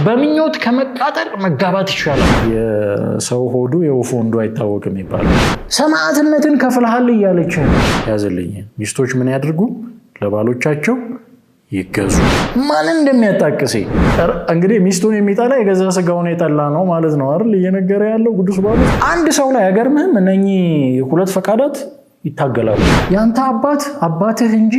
በምኞት ከመቃጠል መጋባት ይሻላል። የሰው ሆዱ የወፍ ወንዱ አይታወቅም ይባላል። ሰማዕትነትን ከፍለሃል እያለች ያዘልኝ። ሚስቶች ምን ያድርጉ? ለባሎቻቸው ይገዙ። ማን እንደሚያጣቅስ እንግዲህ ሚስቱን የሚጠላ የገዛ ስጋውን የጠላ ነው ማለት ነው አይደል? እየነገረ ያለው ቅዱስ ጳውሎስ። አንድ ሰው ላይ አይገርምህም? እነኚህ ሁለት ፈቃዳት ይታገላሉ። ያንተ አባት አባትህ እንጂ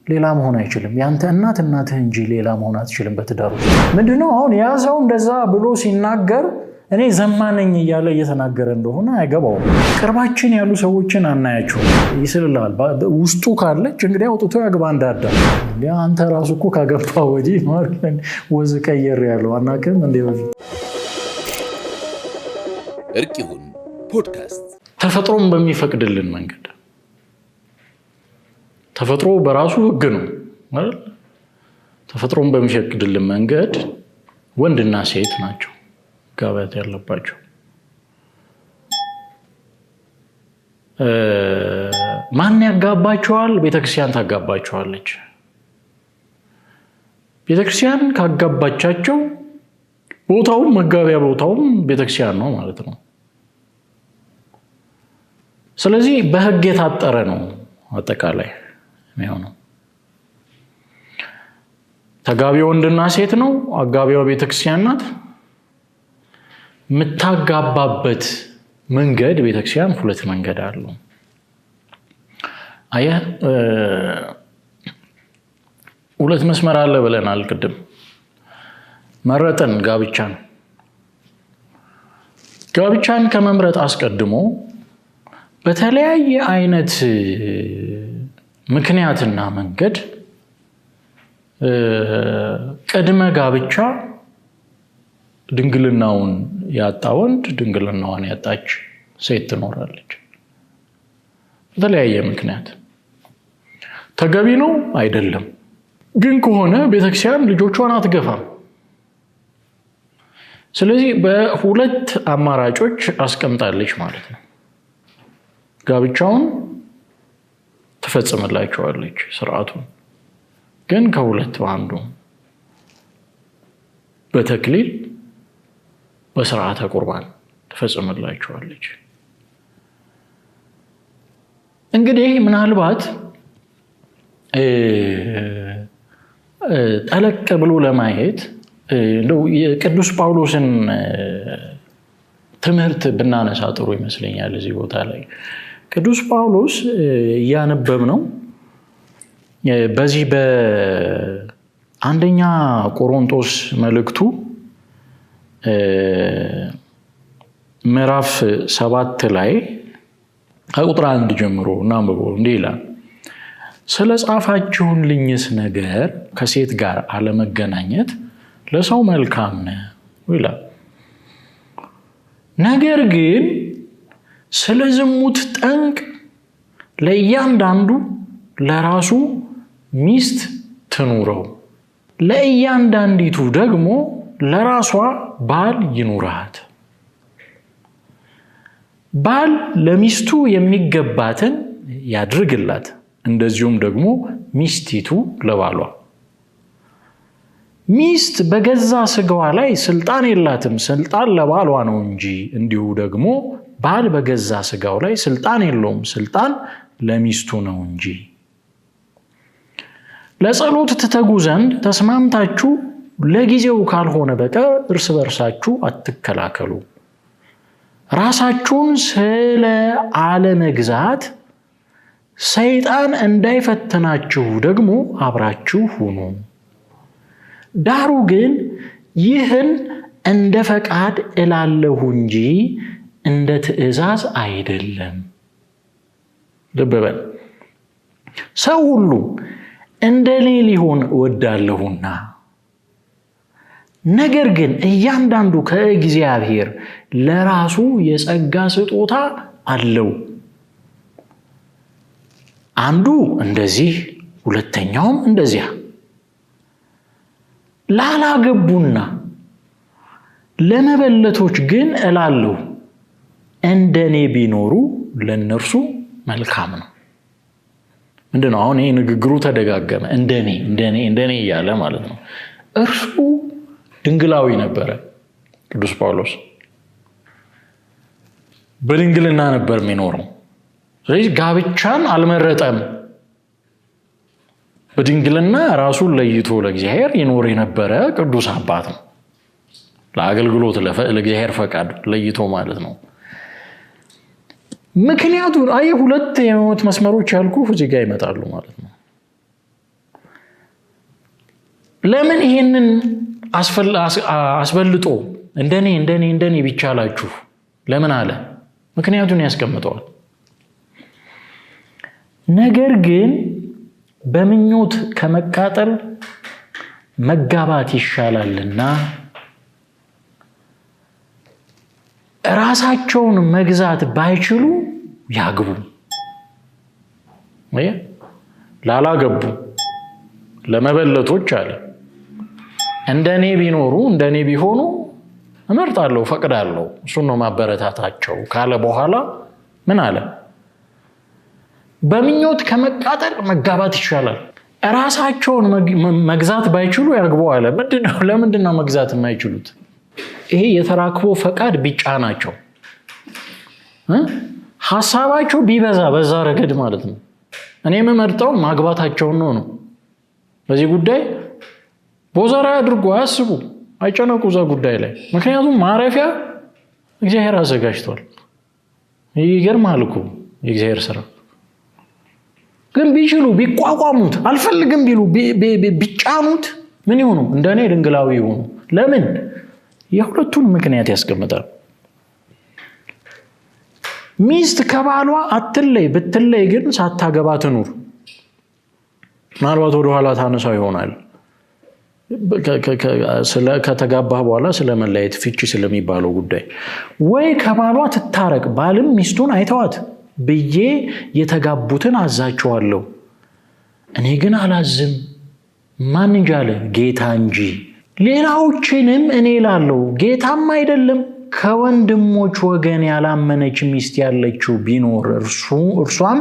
ሌላ መሆን አይችልም። ያንተ እናት እናትህ እንጂ ሌላ መሆን አትችልም። በትዳሩ ምንድነው አሁን ያ ሰው እንደዛ ብሎ ሲናገር እኔ ዘማነኝ እያለ እየተናገረ እንደሆነ አይገባውም። ቅርባችን ያሉ ሰዎችን አናያቸው ይስልላል። ውስጡ ካለች እንግዲህ አውጥቶ ያግባ እንዳዳ። አንተ ራሱ እኮ ካገባ ወዲህ ወዝ ቀየር ያለው አናውቅም እንዴ? በፊት እርቅ ይሁን ፖድካስት ተፈጥሮም በሚፈቅድልን መንገድ ተፈጥሮ በራሱ ህግ ነው አይደል? ተፈጥሮን በሚፈቅድልን መንገድ ወንድና ሴት ናቸው ጋባት ያለባቸው። ማን ያጋባቸዋል? ቤተክርስቲያን ታጋባቸዋለች። ቤተክርስቲያን ካጋባቻቸው ቦታውም መጋቢያ ቦታውም ቤተክርስቲያን ነው ማለት ነው። ስለዚህ በህግ የታጠረ ነው አጠቃላይ የሚሆነው። ተጋቢው ወንድና ሴት ነው። አጋቢዋ ቤተክርስቲያን ናት። የምታጋባበት መንገድ ቤተክርስቲያን ሁለት መንገድ አለው። አየህ፣ ሁለት መስመር አለ ብለናል ቅድም። መረጠን ጋብቻን ከመምረጥ አስቀድሞ በተለያየ አይነት ምክንያትና መንገድ ቅድመ ጋብቻ ድንግልናውን ያጣ ወንድ፣ ድንግልናዋን ያጣች ሴት ትኖራለች። በተለያየ ምክንያት ተገቢ ነው አይደለም፣ ግን ከሆነ ቤተክርስቲያን ልጆቿን አትገፋም። ስለዚህ በሁለት አማራጮች አስቀምጣለች ማለት ነው። ጋብቻውን ትፈጽምላቸዋለች ስርዓቱን፣ ግን ከሁለት አንዱ በተክሊል በስርዓተ ቁርባን ትፈጽምላቸዋለች። እንግዲህ ምናልባት ጠለቅ ብሎ ለማየት እንደው የቅዱስ ጳውሎስን ትምህርት ብናነሳ ጥሩ ይመስለኛል። እዚህ ቦታ ላይ ቅዱስ ጳውሎስ እያነበብ ነው በዚህ በአንደኛ ቆሮንቶስ መልእክቱ ምዕራፍ 7 ላይ ከቁጥር 1 ጀምሮ እናንብበው። እንዲህ ይላል: ስለ ጻፋችሁልኝስ ነገር ከሴት ጋር አለመገናኘት ለሰው መልካም ነው ይላል። ነገር ግን ስለ ዝሙት ጠንቅ ለእያንዳንዱ ለራሱ ሚስት ትኑረው፣ ለእያንዳንዲቱ ደግሞ ለራሷ ባል ይኑራት። ባል ለሚስቱ የሚገባትን ያድርግላት፣ እንደዚሁም ደግሞ ሚስቲቱ ለባሏ። ሚስት በገዛ ስጋዋ ላይ ስልጣን የላትም፣ ስልጣን ለባሏ ነው እንጂ። እንዲሁ ደግሞ ባል በገዛ ስጋው ላይ ስልጣን የለውም፣ ስልጣን ለሚስቱ ነው እንጂ። ለጸሎት ትተጉ ዘንድ ተስማምታችሁ ለጊዜው ካልሆነ በቀር እርስ በርሳችሁ አትከላከሉ። ራሳችሁን ስለ አለመግዛት ሰይጣን እንዳይፈትናችሁ ደግሞ አብራችሁ ሁኑ። ዳሩ ግን ይህን እንደ ፈቃድ እላለሁ እንጂ እንደ ትእዛዝ አይደለም። ልብ በል። ሰው ሁሉ እንደኔ ሊሆን እወዳለሁና፣ ነገር ግን እያንዳንዱ ከእግዚአብሔር ለራሱ የጸጋ ስጦታ አለው። አንዱ እንደዚህ፣ ሁለተኛውም እንደዚያ። ላላገቡና ለመበለቶች ግን እላለሁ እንደኔ ቢኖሩ ለነርሱ መልካም ነው። ምንድነው አሁን ይሄ ንግግሩ ተደጋገመ። እንደኔ እያለ ማለት ነው። እርሱ ድንግላዊ ነበረ ቅዱስ ጳውሎስ። በድንግልና ነበር የሚኖረው። ስለዚህ ጋብቻን አልመረጠም። በድንግልና ራሱን ለይቶ ለእግዚአብሔር ይኖር የነበረ ቅዱስ አባት ነው። ለአገልግሎት ለእግዚአብሔር ፈቃድ ለይቶ ማለት ነው። ምክንያቱም ሁለት የህይወት መስመሮች ያልኩ እዚህ ጋር ይመጣሉ ማለት ነው። ለምን ይሄንን አስበልጦ እንደኔ ቢቻላችሁ ለምን አለ? ምክንያቱን ያስቀምጠዋል። ነገር ግን በምኞት ከመቃጠል መጋባት ይሻላልና ራሳቸውን መግዛት ባይችሉ ያግቡ። ላላገቡ ለመበለቶች አለ እንደኔ ቢኖሩ እንደኔ ቢሆኑ እመርጣለሁ፣ ፈቅዳለሁ፣ እሱን ነው ማበረታታቸው ካለ በኋላ ምን አለ? በምኞት ከመቃጠል መጋባት ይሻላል። ራሳቸውን መግዛት ባይችሉ ያግቡ አለ። ለምንድነው መግዛት የማይችሉት? ይሄ የተራክቦ ፈቃድ ቢጫ ናቸው። ሐሳባቸው ቢበዛ በዛ ረገድ ማለት ነው። እኔ የምመርጠው ማግባታቸውን ነው። በዚህ ጉዳይ ቦዘራ አድርጎ አያስቡ፣ አይጨነቁ እዛ ጉዳይ ላይ። ምክንያቱም ማረፊያ እግዚአብሔር አዘጋጅቷል። ይገርማል እኮ የእግዚአብሔር ስራ። ግን ቢችሉ ቢቋቋሙት፣ አልፈልግም ቢሉ ቢጫኑት ምን ይሆኑ? እንደኔ ድንግላዊ ይሆኑ። ለምን? የሁለቱን ምክንያት ያስቀምጣል። ሚስት ከባሏ አትለይ፣ ብትለይ ግን ሳታገባ ትኑር። ምናልባት ወደ ኋላ ታነሳው ይሆናል ከተጋባህ በኋላ ስለመለያየት ፍቺ ስለሚባለው ጉዳይ። ወይ ከባሏ ትታረቅ፣ ባልም ሚስቱን አይተዋት ብዬ የተጋቡትን አዛቸዋለሁ። እኔ ግን አላዝም። ማን እንጂ አለ? ጌታ እንጂ። ሌላዎችንም እኔ እላለሁ ጌታም አይደለም። ከወንድሞች ወገን ያላመነች ሚስት ያለችው ቢኖር እርሷም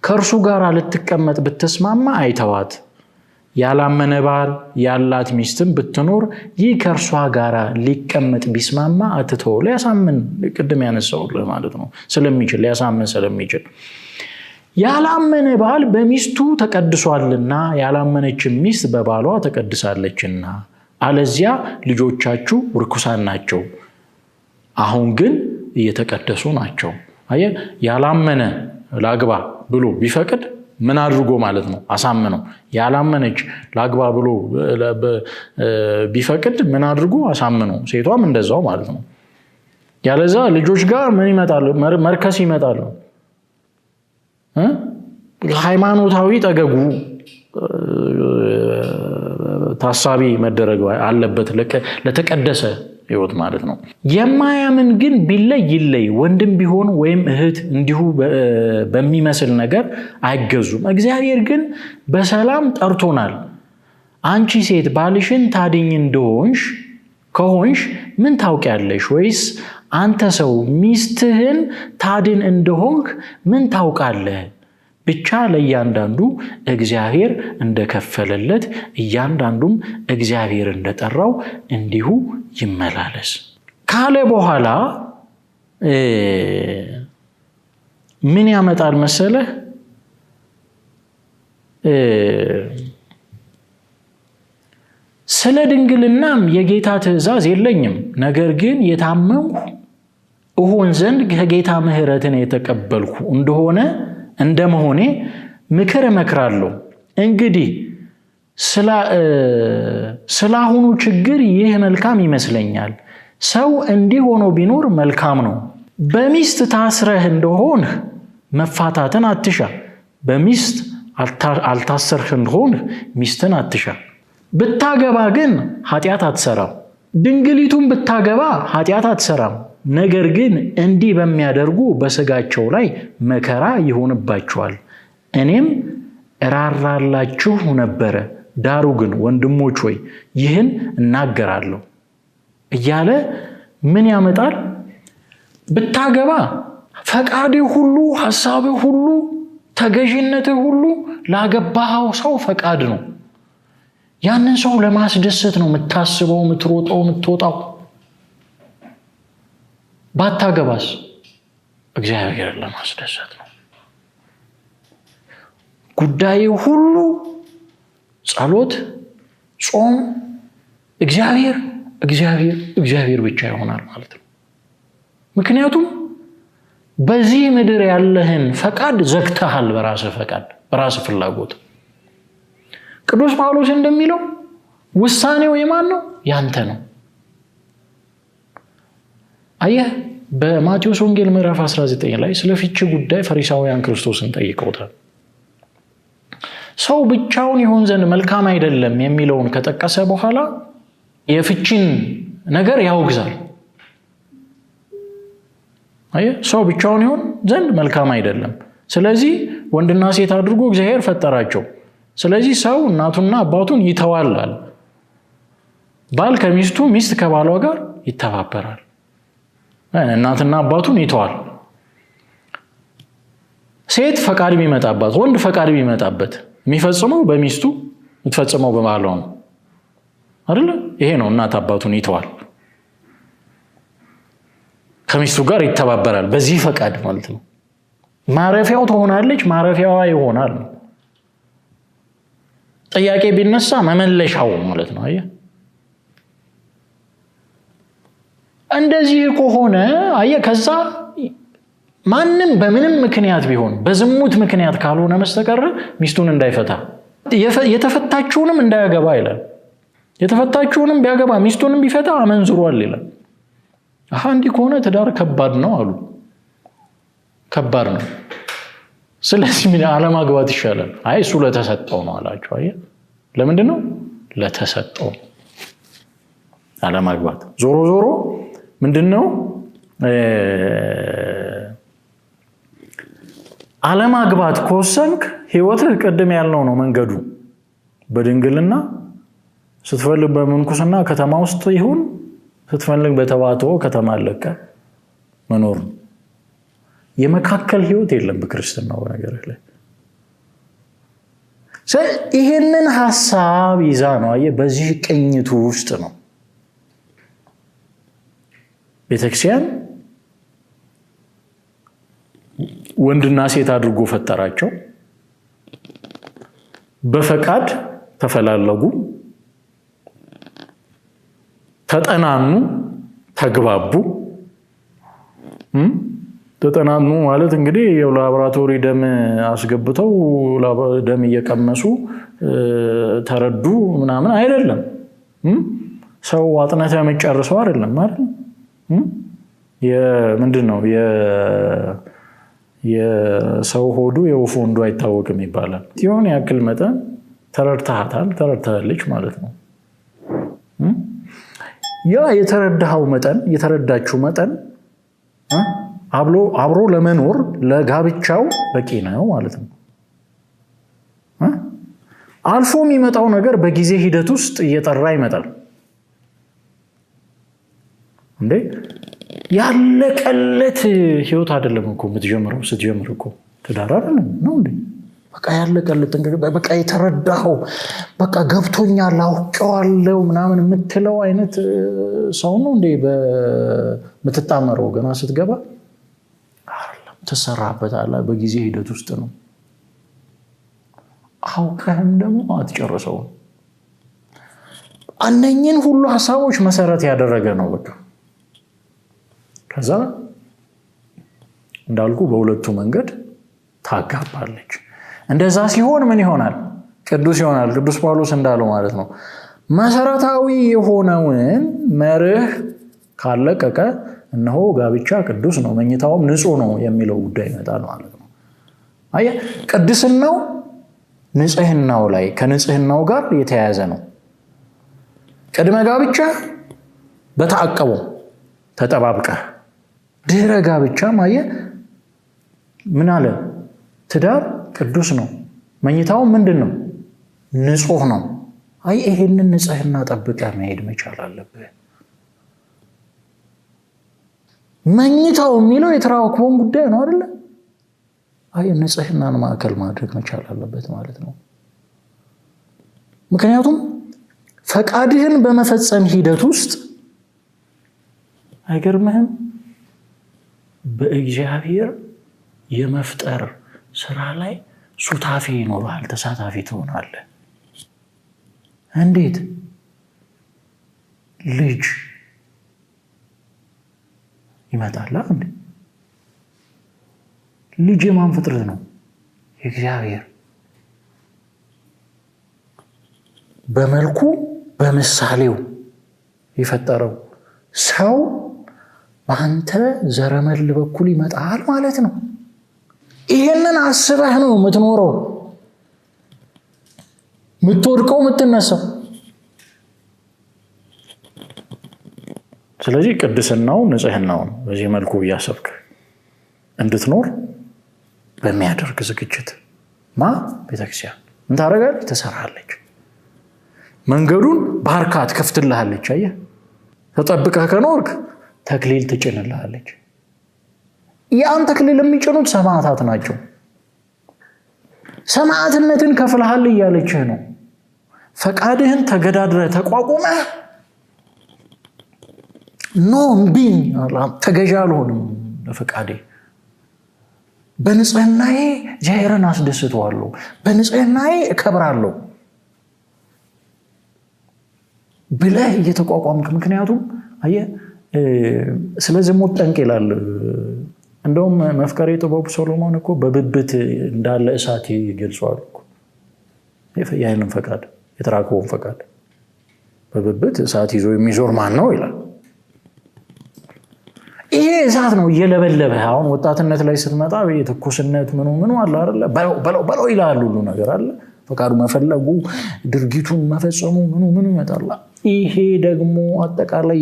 ከእርሱ ጋር ልትቀመጥ ብትስማማ አይተዋት። ያላመነ ባል ያላት ሚስትም ብትኖር ይህ ከእርሷ ጋር ሊቀመጥ ቢስማማ አትተው። ሊያሳምን ቅድም ያነሳው ማለት ነው ስለሚችል ሊያሳምን ስለሚችል ያላመነ ባል በሚስቱ ተቀድሷልና ያላመነችም ሚስት በባሏ ተቀድሳለችና፣ አለዚያ ልጆቻችሁ ርኩሳን ናቸው፣ አሁን ግን እየተቀደሱ ናቸው። አየ ያላመነ ላግባ ብሎ ቢፈቅድ ምን አድርጎ ማለት ነው? አሳምነው። ያላመነች ላግባ ብሎ ቢፈቅድ ምን አድርጎ? አሳምነው። ሴቷም እንደዛው ማለት ነው። ያለዛ ልጆች ጋር ምን ይመጣሉ? መርከስ ይመጣሉ። ሃይማኖታዊ ጠገጉ ታሳቢ መደረግ አለበት ለተቀደሰ ህይወት ማለት ነው። የማያምን ግን ቢለይ ይለይ፣ ወንድም ቢሆን ወይም እህት እንዲሁ በሚመስል ነገር አይገዙም። እግዚአብሔር ግን በሰላም ጠርቶናል። አንቺ ሴት ባልሽን ታድኝ ከሆንሽ ምን ታውቂያለሽ? ወይስ አንተ ሰው ሚስትህን ታድን እንደሆንክ ምን ታውቃለህ? ብቻ ለእያንዳንዱ እግዚአብሔር እንደከፈለለት እያንዳንዱም እግዚአብሔር እንደጠራው እንዲሁ ይመላለስ ካለ በኋላ ምን ያመጣል መሰለህ? ስለ ድንግልናም የጌታ ትእዛዝ የለኝም፣ ነገር ግን የታመንኩ እሆን ዘንድ ከጌታ ምሕረትን የተቀበልኩ እንደመሆኔ ምክር እመክራለሁ። እንግዲህ ስላሁኑ ችግር ይህ መልካም ይመስለኛል። ሰው እንዲህ ሆኖ ቢኖር መልካም ነው። በሚስት ታስረህ እንደሆንህ መፋታትን አትሻ፣ በሚስት አልታሰርህ እንደሆንህ ሚስትን አትሻ። ብታገባ ግን ኃጢአት አትሰራም። ድንግሊቱን ብታገባ ኃጢአት አትሰራም። ነገር ግን እንዲህ በሚያደርጉ በስጋቸው ላይ መከራ ይሆንባቸዋል። እኔም እራራላችሁ ነበረ፣ ዳሩ ግን ወንድሞች ሆይ ይህን እናገራለሁ እያለ ምን ያመጣል? ብታገባ ፈቃድህ ሁሉ፣ ሐሳብህ ሁሉ፣ ተገዥነትህ ሁሉ ላገባኸው ሰው ፈቃድ ነው። ያንን ሰው ለማስደሰት ነው የምታስበው፣ የምትሮጠው፣ የምትወጣው። ባታገባስ እግዚአብሔርን ለማስደሰት ነው። ጉዳዩ ሁሉ ጸሎት፣ ጾም፣ እግዚአብሔር ብቻ ይሆናል ማለት ነው። ምክንያቱም በዚህ ምድር ያለህን ፈቃድ ዘግተሃል፣ በራስህ ፈቃድ፣ በራስህ ፍላጎት። ቅዱስ ጳውሎስ እንደሚለው ውሳኔው የማን ነው? ያንተ ነው። አየህ፣ በማቴዎስ ወንጌል ምዕራፍ 19 ላይ ስለ ፍቺ ጉዳይ ፈሪሳውያን ክርስቶስን ጠይቀውታል። ሰው ብቻውን ይሆን ዘንድ መልካም አይደለም የሚለውን ከጠቀሰ በኋላ የፍቺን ነገር ያወግዛል። አየህ፣ ሰው ብቻውን ይሆን ዘንድ መልካም አይደለም። ስለዚህ ወንድና ሴት አድርጎ እግዚአብሔር ፈጠራቸው። ስለዚህ ሰው እናቱና አባቱን ይተዋል። ባል ከሚስቱ፣ ሚስት ከባሏ ጋር ይተባበራል። እናትና አባቱን ይተዋል። ሴት ፈቃድ ቢመጣባት፣ ወንድ ፈቃድ ቢመጣበት የሚፈጽመው በሚስቱ የምትፈጽመው በባሏ ነው አይደል? ይሄ ነው እናት አባቱን ይተዋል፣ ከሚስቱ ጋር ይተባበራል። በዚህ ፈቃድ ማለት ነው። ማረፊያው ትሆናለች፣ ማረፊያዋ ይሆናል። ጥያቄ ቢነሳ መመለሻው ማለት ነው። አየህ፣ እንደዚህ ከሆነ አየህ፣ ከዛ ማንም በምንም ምክንያት ቢሆን በዝሙት ምክንያት ካልሆነ መስተቀር ሚስቱን እንዳይፈታ፣ የተፈታችውንም እንዳያገባ ይላል። የተፈታችውንም ቢያገባ ሚስቱንም ቢፈታ አመንዝሯል ይላል። እንዲህ ከሆነ ትዳር ከባድ ነው አሉ። ከባድ ነው። ስለዚህ ምን አለማግባት ይሻላል? እሱ ለተሰጠው ነው አላቸው። አየህ፣ ለምንድን ነው? ለተሰጠው አለማግባት። ዞሮ ዞሮ ምንድነው አለማግባት ከወሰንክ ህይወትህ ቅድም ያልነው ነው መንገዱ። በድንግልና ስትፈልግ በምንኩስና ከተማ ውስጥ ይሁን፣ ስትፈልግ በተባቶ ከተማ አለቀ መኖር ነው። የመካከል ህይወት የለም በክርስትናው ነገር ላይ። ይሄንን ሐሳብ ይዛ ነው አየህ፣ በዚህ ቅኝቱ ውስጥ ነው ቤተክርስቲያን ወንድና ሴት አድርጎ ፈጠራቸው። በፈቃድ ተፈላለጉ፣ ተጠናኑ፣ ተግባቡ። ተጠናኑ ማለት እንግዲህ የላቦራቶሪ ደም አስገብተው ደም እየቀመሱ ተረዱ ምናምን አይደለም። ሰው አጥነተ መጨረሰው አይደለም ማለት ምንድነው የሰው ሆዱ የወፍ ወንዱ አይታወቅም ይባላል። የሆነ ያክል መጠን ተረድተሃታል፣ ተረድተሃለች ማለት ነው። ያ የተረዳኸው መጠን፣ የተረዳችው መጠን አብሮ ለመኖር ለጋብቻው በቂ ነው ማለት ነው። አልፎ የሚመጣው ነገር በጊዜ ሂደት ውስጥ እየጠራ ይመጣል። እንዴ ያለቀለት ህይወት አይደለም እኮ የምትጀምረው። ስትጀምር እኮ ትዳር አይደለም ነው እንዴ? በቃ ያለቀለት በቃ የተረዳኸው በቃ ገብቶኛል፣ አውቀዋለሁ ምናምን የምትለው አይነት ሰው ነው እንዴ በምትጣመረው? ገና ስትገባ ትሰራበታለህ። በጊዜ ሂደት ውስጥ ነው። አውቀህም ደግሞ አትጨርሰውም። እነኝህን ሁሉ ሀሳቦች መሰረት ያደረገ ነው በቃ። ከዛ እንዳልኩ በሁለቱ መንገድ ታጋባለች። እንደዛ ሲሆን ምን ይሆናል? ቅዱስ ይሆናል። ቅዱስ ጳውሎስ እንዳለው ማለት ነው። መሰረታዊ የሆነውን መርህ ካለቀቀ እነሆ ጋብቻ ቅዱስ ነው፣ መኝታውም ንጹህ ነው የሚለው ጉዳይ ይመጣል ማለት ነው። አየህ፣ ቅድስናው ንጽህናው ላይ ከንጽህናው ጋር የተያያዘ ነው። ቅድመ ጋብቻ በተአቀቡ ተጠባብቀህ፣ ድህረ ጋብቻ አየህ ምን አለ? ትዳር ቅዱስ ነው፣ መኝታው ምንድን ነው? ንጹህ ነው። ይሄንን ንጽህና ጠብቀህ መሄድ መቻል አለብህ። መኝታው የሚለው የተራክቦን ጉዳይ ነው አይደለ? ንጽህናን ማዕከል ማድረግ መቻል አለበት ማለት ነው። ምክንያቱም ፈቃድህን በመፈጸም ሂደት ውስጥ አይገርምህም በእግዚአብሔር የመፍጠር ስራ ላይ ሱታፌ ይኖራል፣ ተሳታፊ ትሆናለህ። እንዴት? ልጅ ይመጣል እንዴ? ልጅ የማን ፍጥረት ነው? የእግዚአብሔር። በመልኩ በምሳሌው የፈጠረው ሰው በአንተ ዘረመል በኩል ይመጣል ማለት ነው። ይሄንን አስበህ ነው የምትኖረው፣ የምትወድቀው፣ የምትነሳው። ስለዚህ ቅድስናው ንጽህናውን በዚህ መልኩ እያሰብክ እንድትኖር በሚያደርግ ዝግጅት ቤተክርስቲያን ምን ታደርጋለች? ትሰራለች። መንገዱን ባርካ ትከፍትልሃለች። አየህ፣ ተጠብቀህ ከኖርክ ተክሊል ትጭንልሃለች። ያን ተክሊል የሚጭኑት ሰማዕታት ናቸው። ሰማዕትነትን ከፍልሃል እያለችህ ነው። ፈቃድህን ተገዳድረህ ተቋቁመህ እምቢኝ ተገዣ አልሆንም ለፈቃዴ፣ በንጽህናዬ እግዚአብሔርን አስደስተዋለሁ፣ በንጽህናዬ እከብራለሁ ብለህ እየተቋቋምክ። ምክንያቱም አየህ ስለ ዝሙት ጠንቅ ይላል። እንደውም መፍቀሬ ጥበቡ ሶሎሞን እኮ በብብት እንዳለ እሳት ይገልጸዋል። ያንን ፈቃድ፣ የተራከውን ፈቃድ በብብት እሳት ይዞ የሚዞር ማን ነው ይላል። ይሄ እሳት ነው እየለበለበ። አሁን ወጣትነት ላይ ስትመጣ የትኩስነት ምኑ አለ አይደለ? በለው ይላል፣ ሁሉ ነገር አለ። ፈቃዱ መፈለጉ፣ ድርጊቱን መፈጸሙ ምኑ ይመጣል። ይሄ ደግሞ አጠቃላይ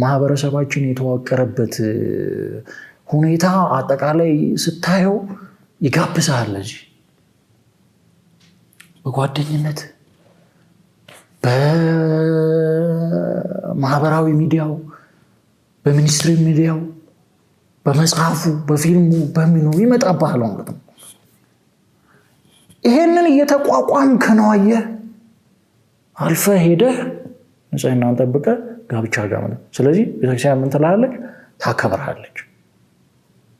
ማህበረሰባችን የተዋቀረበት ሁኔታ አጠቃላይ ስታየው ይጋብዛል። እዚህ በጓደኝነት በማህበራዊ ሚዲያው፣ በሚኒስትሪ ሚዲያው፣ በመጽሐፉ፣ በፊልሙ፣ በሚኑ ይመጣብሃል ማለት ነው። ይሄንን እየተቋቋምክ ነው። አየህ አልፈህ ሄደህ ንጽህናን ጠብቀህ ጋብቻ ጋር ማለት። ስለዚህ ቤተክርስቲያን ምን ትላለች?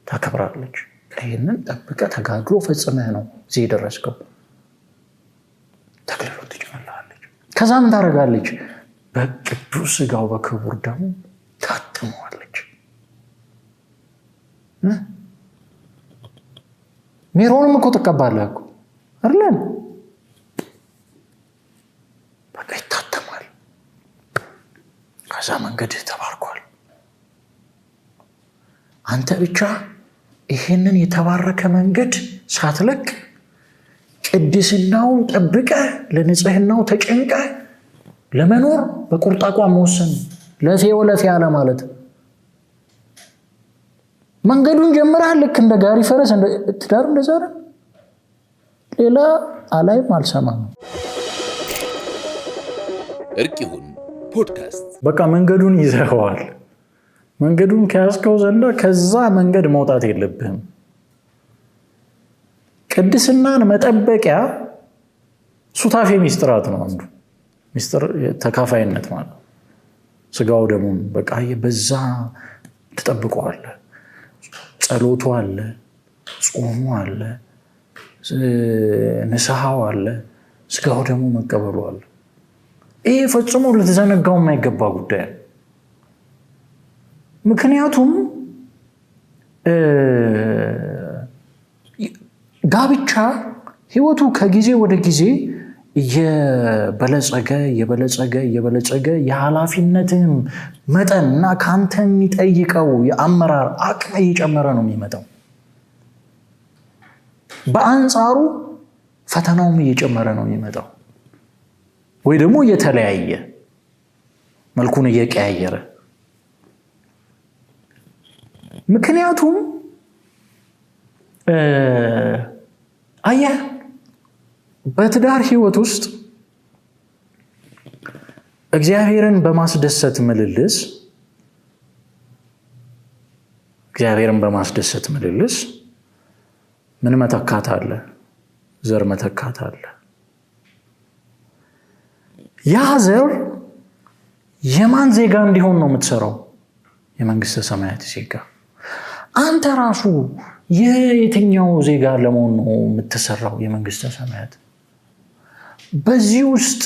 ታከብራለች። ይህንን ጠብቀህ ተጋድሎ ፈጽመህ ነው እዚህ የደረስከው። ተክሊሉን ትጭንልሃለች። ከዛ ምን ታደርጋለች? በቅዱስ ሥጋው በክቡር ደሙ ታትመዋለች። ሜሮንም እኮ ትቀባለህ እኮ አይደለም? በቃ ይታተማል። ከዛ መንገድህ ተባርኳል። አንተ ብቻ ይሄንን የተባረከ መንገድ ሳትለቅ ቅድስናውን ጠብቀህ ለንጽህናው ተጨንቀህ ለመኖር በቁርጥ አቋም መወሰን፣ ለፌ አለ ማለት። መንገዱን ጀምረሃል። ልክ እንደ ጋሪ ፈረስ ትዳር እንደዛ አይደል? ሌላ አላይም አልሰማም። እርቅ ይሁን ፖድካስት። በቃ መንገዱን ይዘኸዋል። መንገዱን ከያዝከው ዘንዳ ከዛ መንገድ መውጣት የለብህም። ቅድስናን መጠበቂያ ሱታፌ ሚስጥራት ነው። አንዱ ሚስጥር ተካፋይነት ማለት ስጋው ደሙን በቃ በዛ ትጠብቀዋለህ። ጸሎቱ አለ፣ ጾሙ አለ፣ ንስሐው አለ፣ ስጋው ደግሞ መቀበሉ አለ። ይሄ ፈጽሞ ልትዘነጋው የማይገባ ጉዳይ ነው። ምክንያቱም ጋብቻ ህይወቱ ከጊዜ ወደ ጊዜ እየበለጸገ የኃላፊነትም መጠን እና ከአንተ የሚጠይቀው የአመራር አቅም እየጨመረ ነው የሚመጣው። በአንጻሩ ፈተናውም እየጨመረ ነው የሚመጣው፣ ወይ ደግሞ እየተለያየ መልኩን እየቀያየረ። ምክንያቱም አየህ በትዳር ህይወት ውስጥ እግዚአብሔርን በማስደሰት ምልልስ ምን መተካት አለ? ዘር መተካት አለ። ያ ዘር የማን ዜጋ እንዲሆን ነው የምትሰራው? የመንግስተ ሰማያት ዜጋ። አንተ ራሱ የየትኛው ዜጋ ለመሆን ነው የምትሰራው? የመንግስተ ሰማያት። በዚህ ውስጥ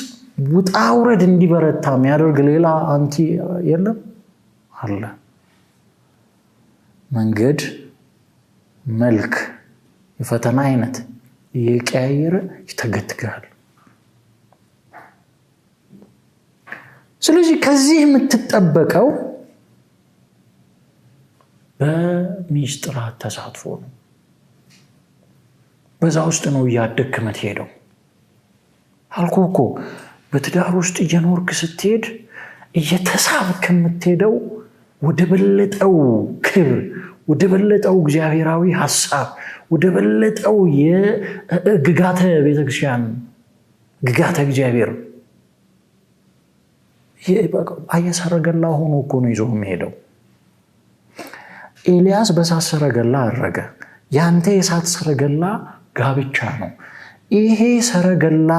ውጣ ውረድ እንዲበረታ የሚያደርግ ሌላ አንቲ የለም አለ። መንገድ፣ መልክ፣ የፈተና አይነት እየቀያየረ ይተገትጋል። ስለዚህ ከዚህ የምትጠበቀው በሚስጥራት ተሳትፎ ነው። በዛ ውስጥ ነው እያደግክ የምትሄደው። አልኩህ እኮ በትዳር ውስጥ እየኖርክ ስትሄድ እየተሳብክ የምትሄደው ወደ በለጠው ክብር፣ ወደ በለጠው እግዚአብሔራዊ ሐሳብ፣ ወደ በለጠው የግጋተ ቤተክርስቲያን ግጋተ እግዚአብሔር አየሰረገላ ሆኖ እኮ ነው ይዞ የሚሄደው። ኤልያስ በእሳት ሰረገላ አረገ። ያንተ የእሳት ሰረገላ ጋብቻ ነው። ይሄ ሰረገላ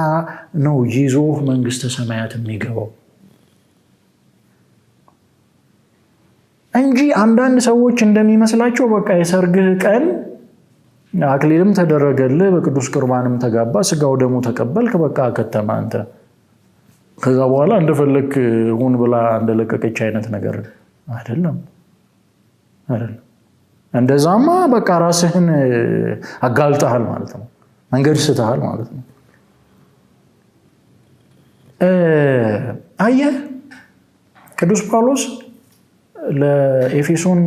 ነው ይዞ መንግስተ ሰማያት የሚገባው እንጂ አንዳንድ ሰዎች እንደሚመስላቸው በቃ የሰርግህ ቀን አክሊልም ተደረገልህ፣ በቅዱስ ቁርባንም ተጋባ፣ ስጋው ደሙ ተቀበልክ፣ በቃ ከተማ አንተ ከዛ በኋላ እንደፈለክ ሁን ብላ እንደለቀቀች አይነት ነገር አይደለም። እንደዛማ በቃ ራስህን አጋልጠሃል ማለት ነው። መንገድ ስተሃል ማለት ነው። አየህ ቅዱስ ጳውሎስ ለኤፌሶን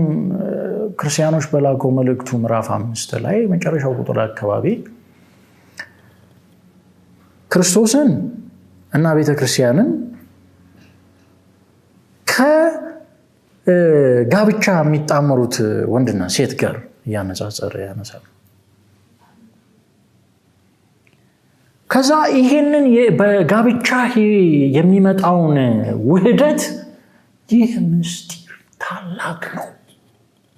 ክርስቲያኖች በላከው መልእክቱ ምዕራፍ 5 ላይ መጨረሻው ቁጥር አካባቢ ክርስቶስን እና ቤተክርስቲያንን ከጋብቻ የሚጣመሩት ወንድና ሴት ጋር እያነጻጸረ ያነሳል። ከዛ ይሄንን በጋብቻ የሚመጣውን ውህደት ይህ ምስጢር ታላቅ ነው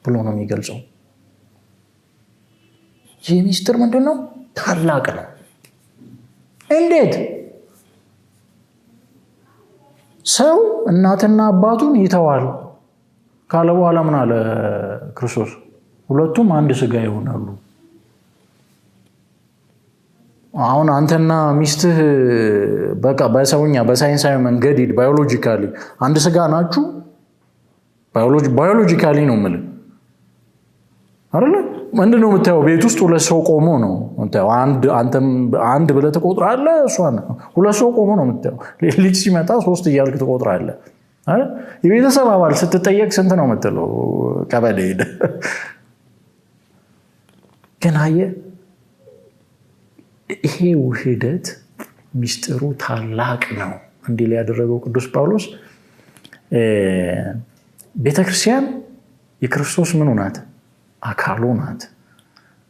ብሎ ነው የሚገልጸው። ይህ ምስጢር ምንድነው? ታላቅ ነው። እንዴት? ሰው እናትና አባቱን ይተዋል ካለ በኋላ ምን አለ ክርስቶስ? ሁለቱም አንድ ስጋ ይሆናሉ። አሁን አንተና ሚስትህ በቃ በሰውኛ በሳይንሳዊ መንገድ ባዮሎጂካሊ አንድ ስጋ ናችሁ። ባዮሎጂካሊ ነው ማለት አይደል? ምንድነው የምታየው? ቤት ውስጥ ሁለት ሰው ቆሞ ነው የምታየው። አንድ ብለህ ትቆጥራለህ፣ እሷን ሁለት ሰው ቆሞ ነው የምታየው። ልጅ ሲመጣ ሶስት እያልክ ትቆጥራለህ አይደል? የቤተሰብ አባል ስትጠየቅ ስንት ነው የምትለው? ቀበሌ ሄደህ ግን አየህ ይሄ ውህደት ሚስጥሩ ታላቅ ነው እንዲል ያደረገው ቅዱስ ጳውሎስ ቤተክርስቲያን የክርስቶስ ምኑ ናት? አካሉ ናት።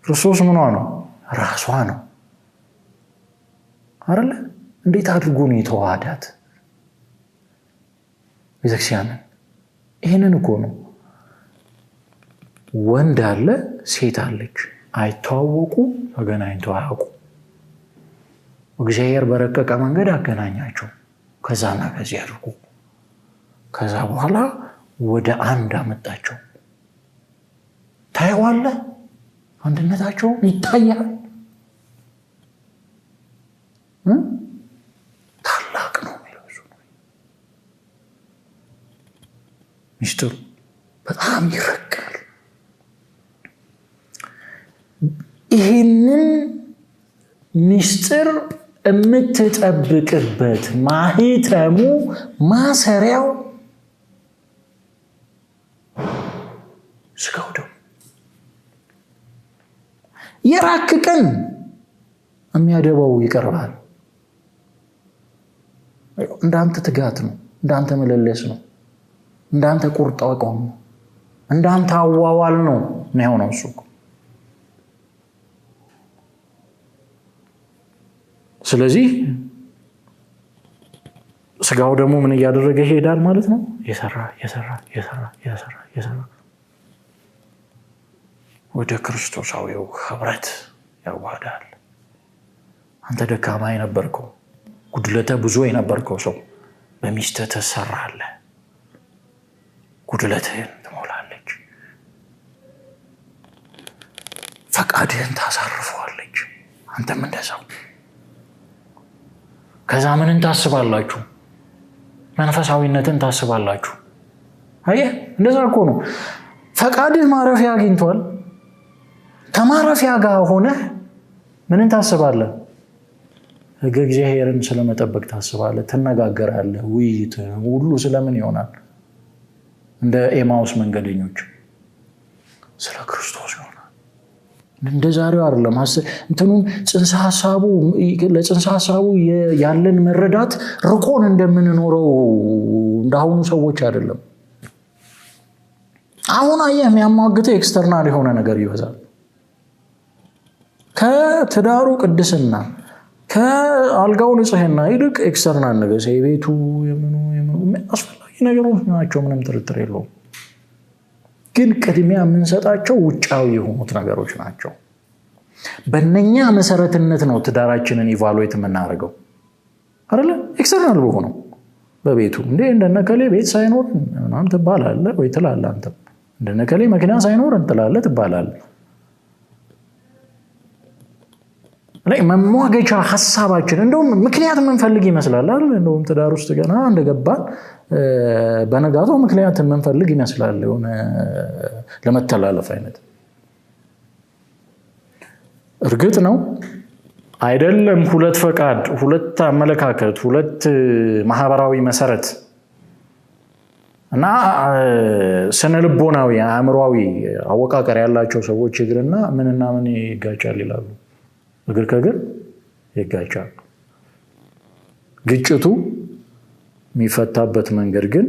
ክርስቶስ ምኗ ነው? ራሷ ነው አይደል? እንዴት አድርጎ ነው የተዋሃዳት ቤተክርስቲያንን? ይሄንን እኮ ነው። ወንድ አለ፣ ሴት አለች፣ አይተዋወቁ፣ ተገናኝተው አያውቁ። እግዚአብሔር በረቀቀ መንገድ አገናኛቸው። ከዛና ከዚህ አድርጎ ከዛ በኋላ ወደ አንድ አመጣቸው። ታየዋለህ፣ አንድነታቸው ይታያል። ታላቅ ነው የሚለው ሚስጥሩ በጣም ይረቃል። ይህንን ሚስጥር የምትጠብቅበት ማህተሙ ማሰሪያው ስጋው ደሙ። የራክ ቀን የሚያደባው ይቀርባል። እንዳንተ ትጋት ነው፣ እንዳንተ መለለስ ነው፣ እንዳንተ ቁርጥ አቋም ነው፣ እንዳንተ አዋዋል ነው ነው እሱ። ስለዚህ ስጋው ደግሞ ምን እያደረገ ይሄዳል ማለት ነው? የሰራ ወደ ክርስቶሳዊው ህብረት ያዋሃዳል። አንተ ደካማ የነበርከው ጉድለተ ብዙ የነበርከው ሰው በሚስትህ ትሰራለህ፣ ጉድለትህን ትሞላለች፣ ፈቃድህን ታሳርፈዋለች። አንተም እንደዛው። ከዛ ምንን ታስባላችሁ? መንፈሳዊነትን ታስባላችሁ። አየህ፣ እንደዛ እኮ ነው። ፈቃድህ ማረፊያ አግኝቷል። ከማረፊያ ጋር ሆነህ ምንን ታስባለህ? ሕገ እግዚአብሔርን ስለመጠበቅ ታስባለህ፣ ትነጋገራለህ። ውይይት ሁሉ ስለምን ይሆናል? እንደ ኤማውስ መንገደኞች ስለ ክርስቶስ ይሆናል። እንደ ዛሬው አይደለም። እንትኑን ጽንሰ ሐሳቡ ያለን መረዳት ርቆን እንደምንኖረው እንዳሁኑ ሰዎች አይደለም። አሁን አየህ፣ የሚያሟግተው ኤክስተርናል የሆነ ነገር ይበዛል። ከትዳሩ ቅድስና ከአልጋው ንጽህና ይልቅ ኤክስተርናል ነገር የቤቱ የምኑ አስፈላጊ ነገሮች ናቸው፣ ምንም ጥርጥር የለውም። ግን ቅድሚያ የምንሰጣቸው ውጫዊ የሆኑት ነገሮች ናቸው። በእነኛ መሰረትነት ነው ትዳራችንን ኢቫሉዌት የምናደርገው አይደለ? ኤክስተርናል በሆነው በቤቱ እንደነከሌ ቤት ሳይኖር ምናምን ትባላለህ ወይ ትላለህ። አንተም እንደነከሌ መኪና ሳይኖር ትላለህ ትባላለህ። መሟገቻ ሀሳባችን እንደውም ምክንያት የምንፈልግ ይመስላል አይደል? እንደውም ትዳር ውስጥ ገና እንደገባን በነጋታው ምክንያት የምንፈልግ ይመስላል፣ የሆነ ለመተላለፍ አይነት። እርግጥ ነው አይደለም ሁለት ፈቃድ፣ ሁለት አመለካከት፣ ሁለት ማህበራዊ መሰረት እና ስነልቦናዊ አእምሯዊ አወቃቀር ያላቸው ሰዎች እግርና ምንና ምን ይጋጫል ይላሉ። እግር ከእግር ይጋጫል። ግጭቱ የሚፈታበት መንገድ ግን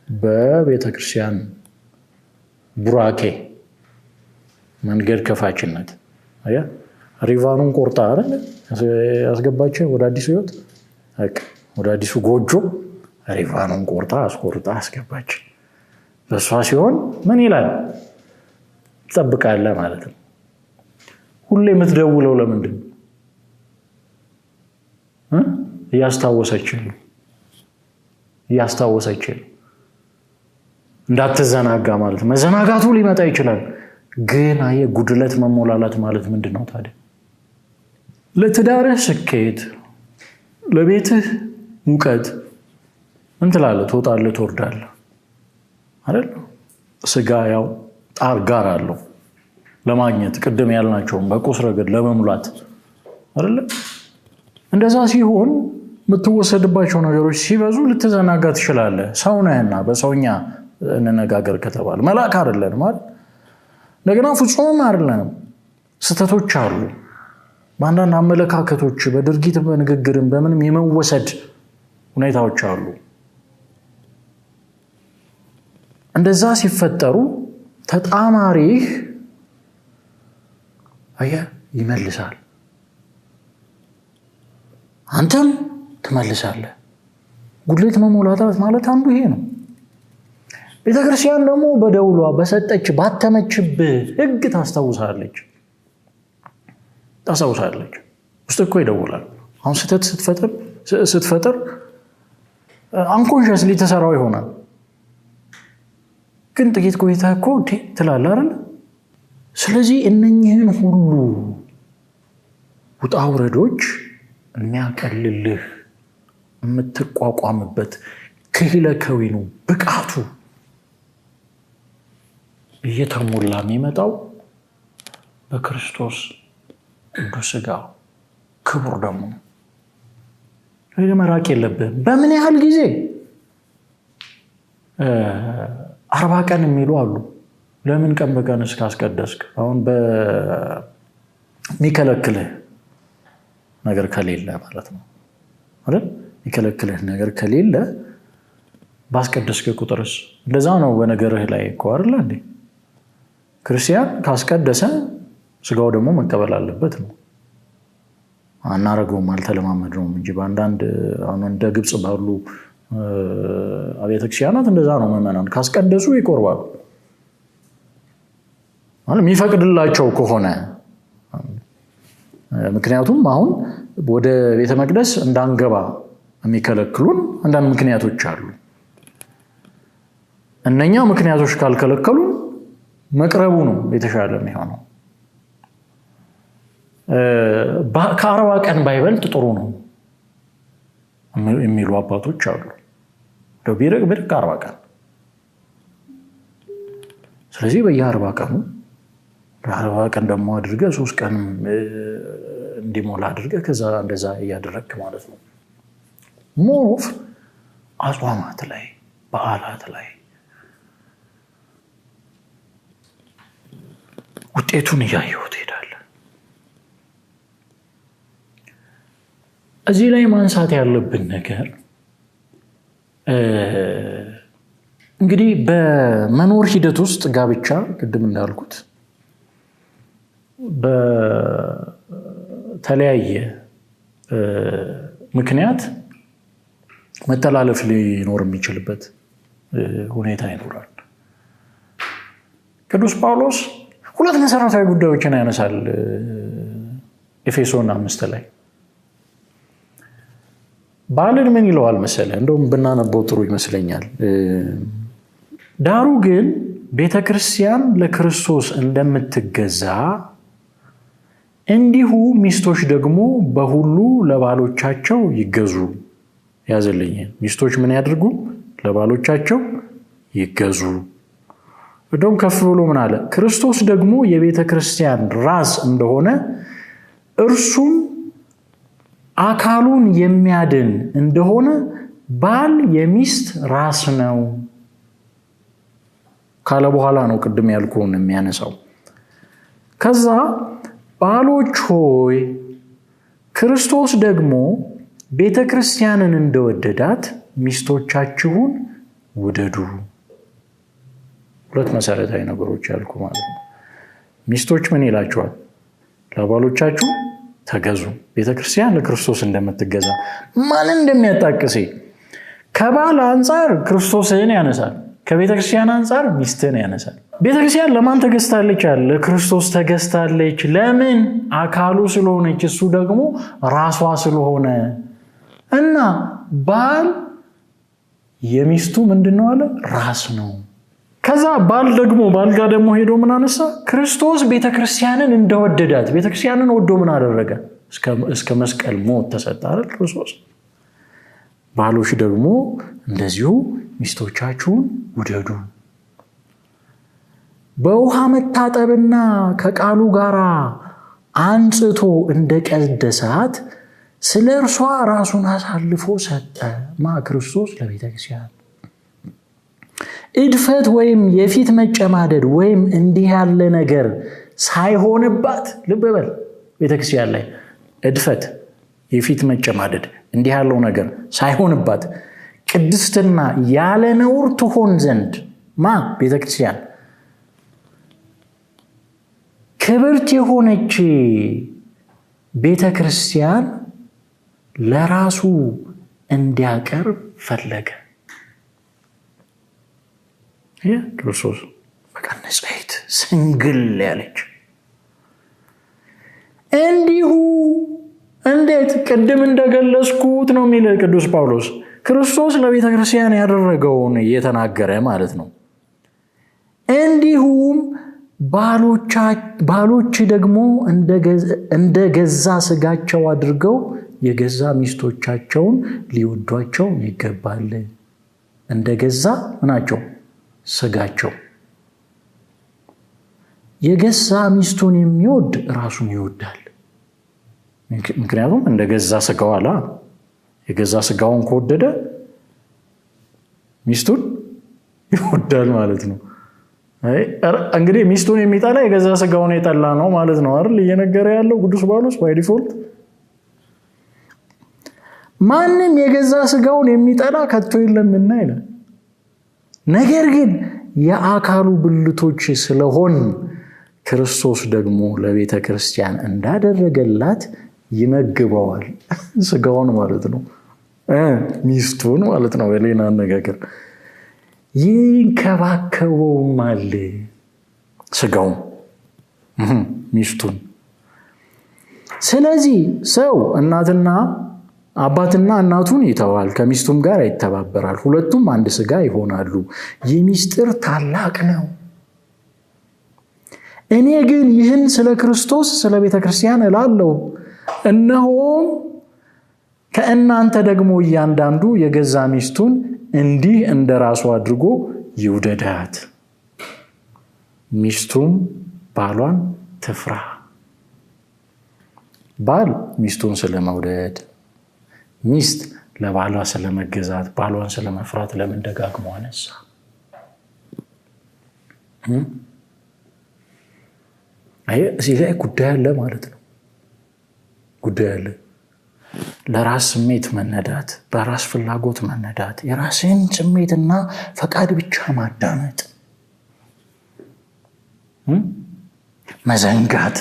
በቤተ ክርስቲያን ቡራኬ መንገድ ከፋችነት ሪቫኑን ቆርጣ አይደል ያስገባቸው ወደ አዲሱ ህይወት፣ ወደ አዲሱ ጎጆ ሪቫኑን ቆርጣ አስቆርጣ አስገባች። በሷ ሲሆን ምን ይላል? ትጠብቃለህ ማለት ነው። ሁሌ የምትደውለው ለምንድን ነው? እያስታወሰች እንዳትዘናጋ ማለት ነው። መዘናጋቱ ሊመጣ ይችላል፣ ግን አየህ ጉድለት መሞላላት ማለት ምንድን ነው ታዲያ? ለትዳርህ ስኬት፣ ለቤትህ ሙቀት ምን ትላለህ? ትወጣለህ፣ ትወርዳለህ አይደል? ስጋ ያው ጣር ጋር አለው ለማግኘት ቅድም ያልናቸውም በቁስ ረገድ ለመሙላት አይደለ? እንደዛ ሲሆን የምትወሰድባቸው ነገሮች ሲበዙ ልትዘናጋ ትችላለህ። ሰው ነህና በሰውኛ እንነጋገር ከተባለ መልአክ አይደለንም አይደል? እንደገና ፍጹምም አይደለንም። ስህተቶች አሉ። በአንዳንድ አመለካከቶች፣ በድርጊት በንግግርም በምንም የመወሰድ ሁኔታዎች አሉ። እንደዛ ሲፈጠሩ ተጣማሪህ አየህ ይመልሳል፣ አንተም ትመልሳለህ። ጉድለት መሞላታት ማለት አንዱ ይሄ ነው። ቤተክርስቲያን ደግሞ በደውሏ በሰጠች ባተመችብህ ሕግ ታስታውሳለች። ውስጥ እኮ ይደውላል። አሁን ስህተት ስትፈጥር አንኮንሽስሊ ተሰራው ይሆናል፣ ግን ጥቂት ቆይተህ እኮ ትላለህ አይደል? ስለዚህ እነኚህን ሁሉ ውጣ ውረዶች የሚያቀልልህ የምትቋቋምበት ክህለከዊኑ ብቃቱ እየተሞላ የሚመጣው በክርስቶስ ቅዱስ ሥጋ ክቡር ደሙ ነው። መራቅ የለብህም። በምን ያህል ጊዜ 40 ቀን የሚሉ አሉ። ለምን ቀን በቀን እስካስቀደስክ? አሁን በሚከለክልህ ነገር ከሌለ ማለት ነው አይደል? የሚከለክልህ ነገር ከሌለ ባስቀደስክ ቁጥርስ እንደዛ ነው። በነገርህ ላይ እኮ አይደል እንዴ? ክርስቲያን ካስቀደሰ ስጋው ደግሞ መቀበል አለበት ነው። አናረገውም፣ አልተለማመድነውም እንጂ በአንዳንድ እንደ ግብፅ ባሉ አብያተ ክርስቲያናት እንደዛ ነው። ምዕመናን ካስቀደሱ ይቆርባሉ ማለት የሚፈቅድላቸው ከሆነ ምክንያቱም አሁን ወደ ቤተ መቅደስ እንዳንገባ የሚከለክሉን አንዳንድ ምክንያቶች አሉ። እነኛ ምክንያቶች ካልከለከሉን መቅረቡ ነው የተሻለ የሚሆነው። ከ40 ቀን ባይበልጥ ጥሩ ነው የሚሉ አባቶች አሉ። ቢረቅ 40 ቀን። ስለዚህ በየ40 ቀኑ 40 ቀን ደግሞ አድርገህ 3 ቀን እንዲሞላ አድርገህ ከዛ እንደዛ እያደረግክ ማለት ነው። ሞሮፍ አጽዋማት ላይ በዓላት ላይ ውጤቱን እያየሁት ትሄዳለህ። እዚህ ላይ ማንሳት ያለብን ነገር እንግዲህ በመኖር ሂደት ውስጥ ጋብቻ ቅድም እንዳልኩት በተለያየ ምክንያት መተላለፍ ሊኖር የሚችልበት ሁኔታ ይኖራል። ቅዱስ ጳውሎስ 2 መሰረታዊ ጉዳዮችን ያነሳል ኤፌሶን 5 ላይ። ባልን ምን ይለዋል መሰለህ? እንደውም ብናነበው ጥሩ ይመስለኛል። ዳሩ ግን ቤተክርስቲያን ለክርስቶስ እንደምትገዛ እንዲሁ ሚስቶች ደግሞ በሁሉ ለባሎቻቸው ይገዙ። ያዘልኝ። ሚስቶች ምን ያድርጉ? ለባሎቻቸው ይገዙ። እንደውም ከፍ ብሎ ምን አለ? ክርስቶስ ደግሞ የቤተክርስቲያን ራስ እንደሆነ እርሱም አካሉን የሚያድን እንደሆነ ባል የሚስት ራስ ነው ካለ በኋላ ነው ቅድም ያልኩውን የሚያነሳው። ከዛ ባሎች ሆይ ክርስቶስ ደግሞ ቤተክርስቲያንን እንደወደዳት ሚስቶቻችሁን ውደዱ። 2 መሰረታዊ ነገሮች ያልኩ ማለት ነው። ሚስቶች ምን ይላቸዋል? ለባሎቻችሁ ተገዙ። ቤተክርስቲያን ለክርስቶስ እንደምትገዛ ማንን እንደሚያጣቅስ ከባል አንፃር ክርስቶስን ያነሳል፣ ከቤተክርስቲያን አንፃር ሚስትን ያነሳል። ቤተክርስቲያን ለማን ተገዝታለች? ለክርስቶስ ተገዝታለች። ለምን? አካሉ ስለሆነች፣ እሱ ደግሞ ራሷ ስለሆነ። እና ባል የሚስቱ ምንድነው አለ? ራስ ነው። ከዛ ባል ጋር ደግሞ ሄዶ ምን አነሳ? ክርስቶስ ቤተክርስቲያንን እንደወደዳት። ቤተክርስቲያንን ወዶ ምን አደረገ? እስከ መስቀል ሞት ተሰጠ አይደል ክርስቶስ። ባሎች ደግሞ እንደዚሁ ሚስቶቻችሁን ውደዱ። በውሃ መታጠብና ከቃሉ ጋር አንጽቶ እንደቀደሳት ስለ እርሷ ራሱን አሳልፎ ሰጠ። ክርስቶስ ለቤተክርስቲያን እድፈት ወይም የፊት መጨማደድ ወይም እንዲህ ያለ ነገር ሳይሆንባት፣ ልብ በል ቤተክርስቲያን ላይ እድፈት፣ የፊት መጨማደድ እንዲህ ያለው ነገር ሳይሆንባት ቅድስትና ያለ ነውር ትሆን ዘንድ ቤተክርስቲያን ክብርት የሆነች ቤተክርስቲያን ለራሱ እንዲያቀርብ ፈለገ። ክርስቶስ በቃ ንጽሕት ስንግል ያለች እንዲሁ እንዴት? ቅድም እንደገለጽኩት ነው የሚለው ቅዱስ ጳውሎስ። ክርስቶስ ለቤተክርስቲያን ያደረገውን እየተናገረ ማለት ነው። እንዲሁም ባሎች ደግሞ እንደ ገዛ ስጋቸው አድርገው የገዛ ሚስቶቻቸውን ሊወዷቸው ይገባል። እንደ ገዛ ምናቸው? ስጋቸው። የገዛ ሚስቱን የሚወድ ራሱን ይወዳል። ምክንያቱም እንደ ገዛ ስጋው አለ። የገዛ ስጋውን ከወደደ ሚስቱን ይወዳል ማለት ነው። እንግዲህ ሚስቱን የሚጠላ የገዛ ስጋውን የጠላ ነው ማለት ነው አይደል? እየነገረ ያለው ቅዱስ ጳውሎስ ባይ ዲፎልት ማንም የገዛ ስጋውን የሚጠላ ከቶ የለምና ይላል። ነገር ግን የአካሉ ብልቶች ስለሆን ክርስቶስ ደግሞ ለቤተ ክርስቲያን እንዳደረገላት ይመግበዋል። ስጋውን ማለት ነው፣ ሚስቱን ማለት ነው። በሌላ አነጋገር ይንከባከበውማል። ስጋውን ሚስቱን ስለዚህ ሰው አባትና እናቱን ይተዋል፣ ከሚስቱም ጋር ይተባበራል፣ ሁለቱም አንድ ሥጋ ይሆናሉ። ይህ ምስጢር ታላቅ ነው። እኔ ግን ይህን ስለ ክርስቶስ ስለ ቤተ ክርስቲያን እላለሁ፣ እነሆ ከእናንተ ደግሞ እያንዳንዱ የገዛ ሚስቱን እንዲህ እንደራሱ አድርጎ ይውደዳት፣ ሚስቱም ባሏን ትፍራ። ባል ሚስቱን ስለመውደድ፣ ሚስት ለባሏ ስለመገዛት፣ ባሏን ስለመፍራት ለምን ደጋግሞ አነሳ? እዚህ ላይ ጉዳይ አለ ማለት ነው። ጉዳይ አለ። ለራስ ስሜት መነዳት፣ በራስ ፍላጎት መነዳት፣ የራስን ስሜትና ፈቃድ ብቻ ማዳመጥ፣ መዘንጋት፣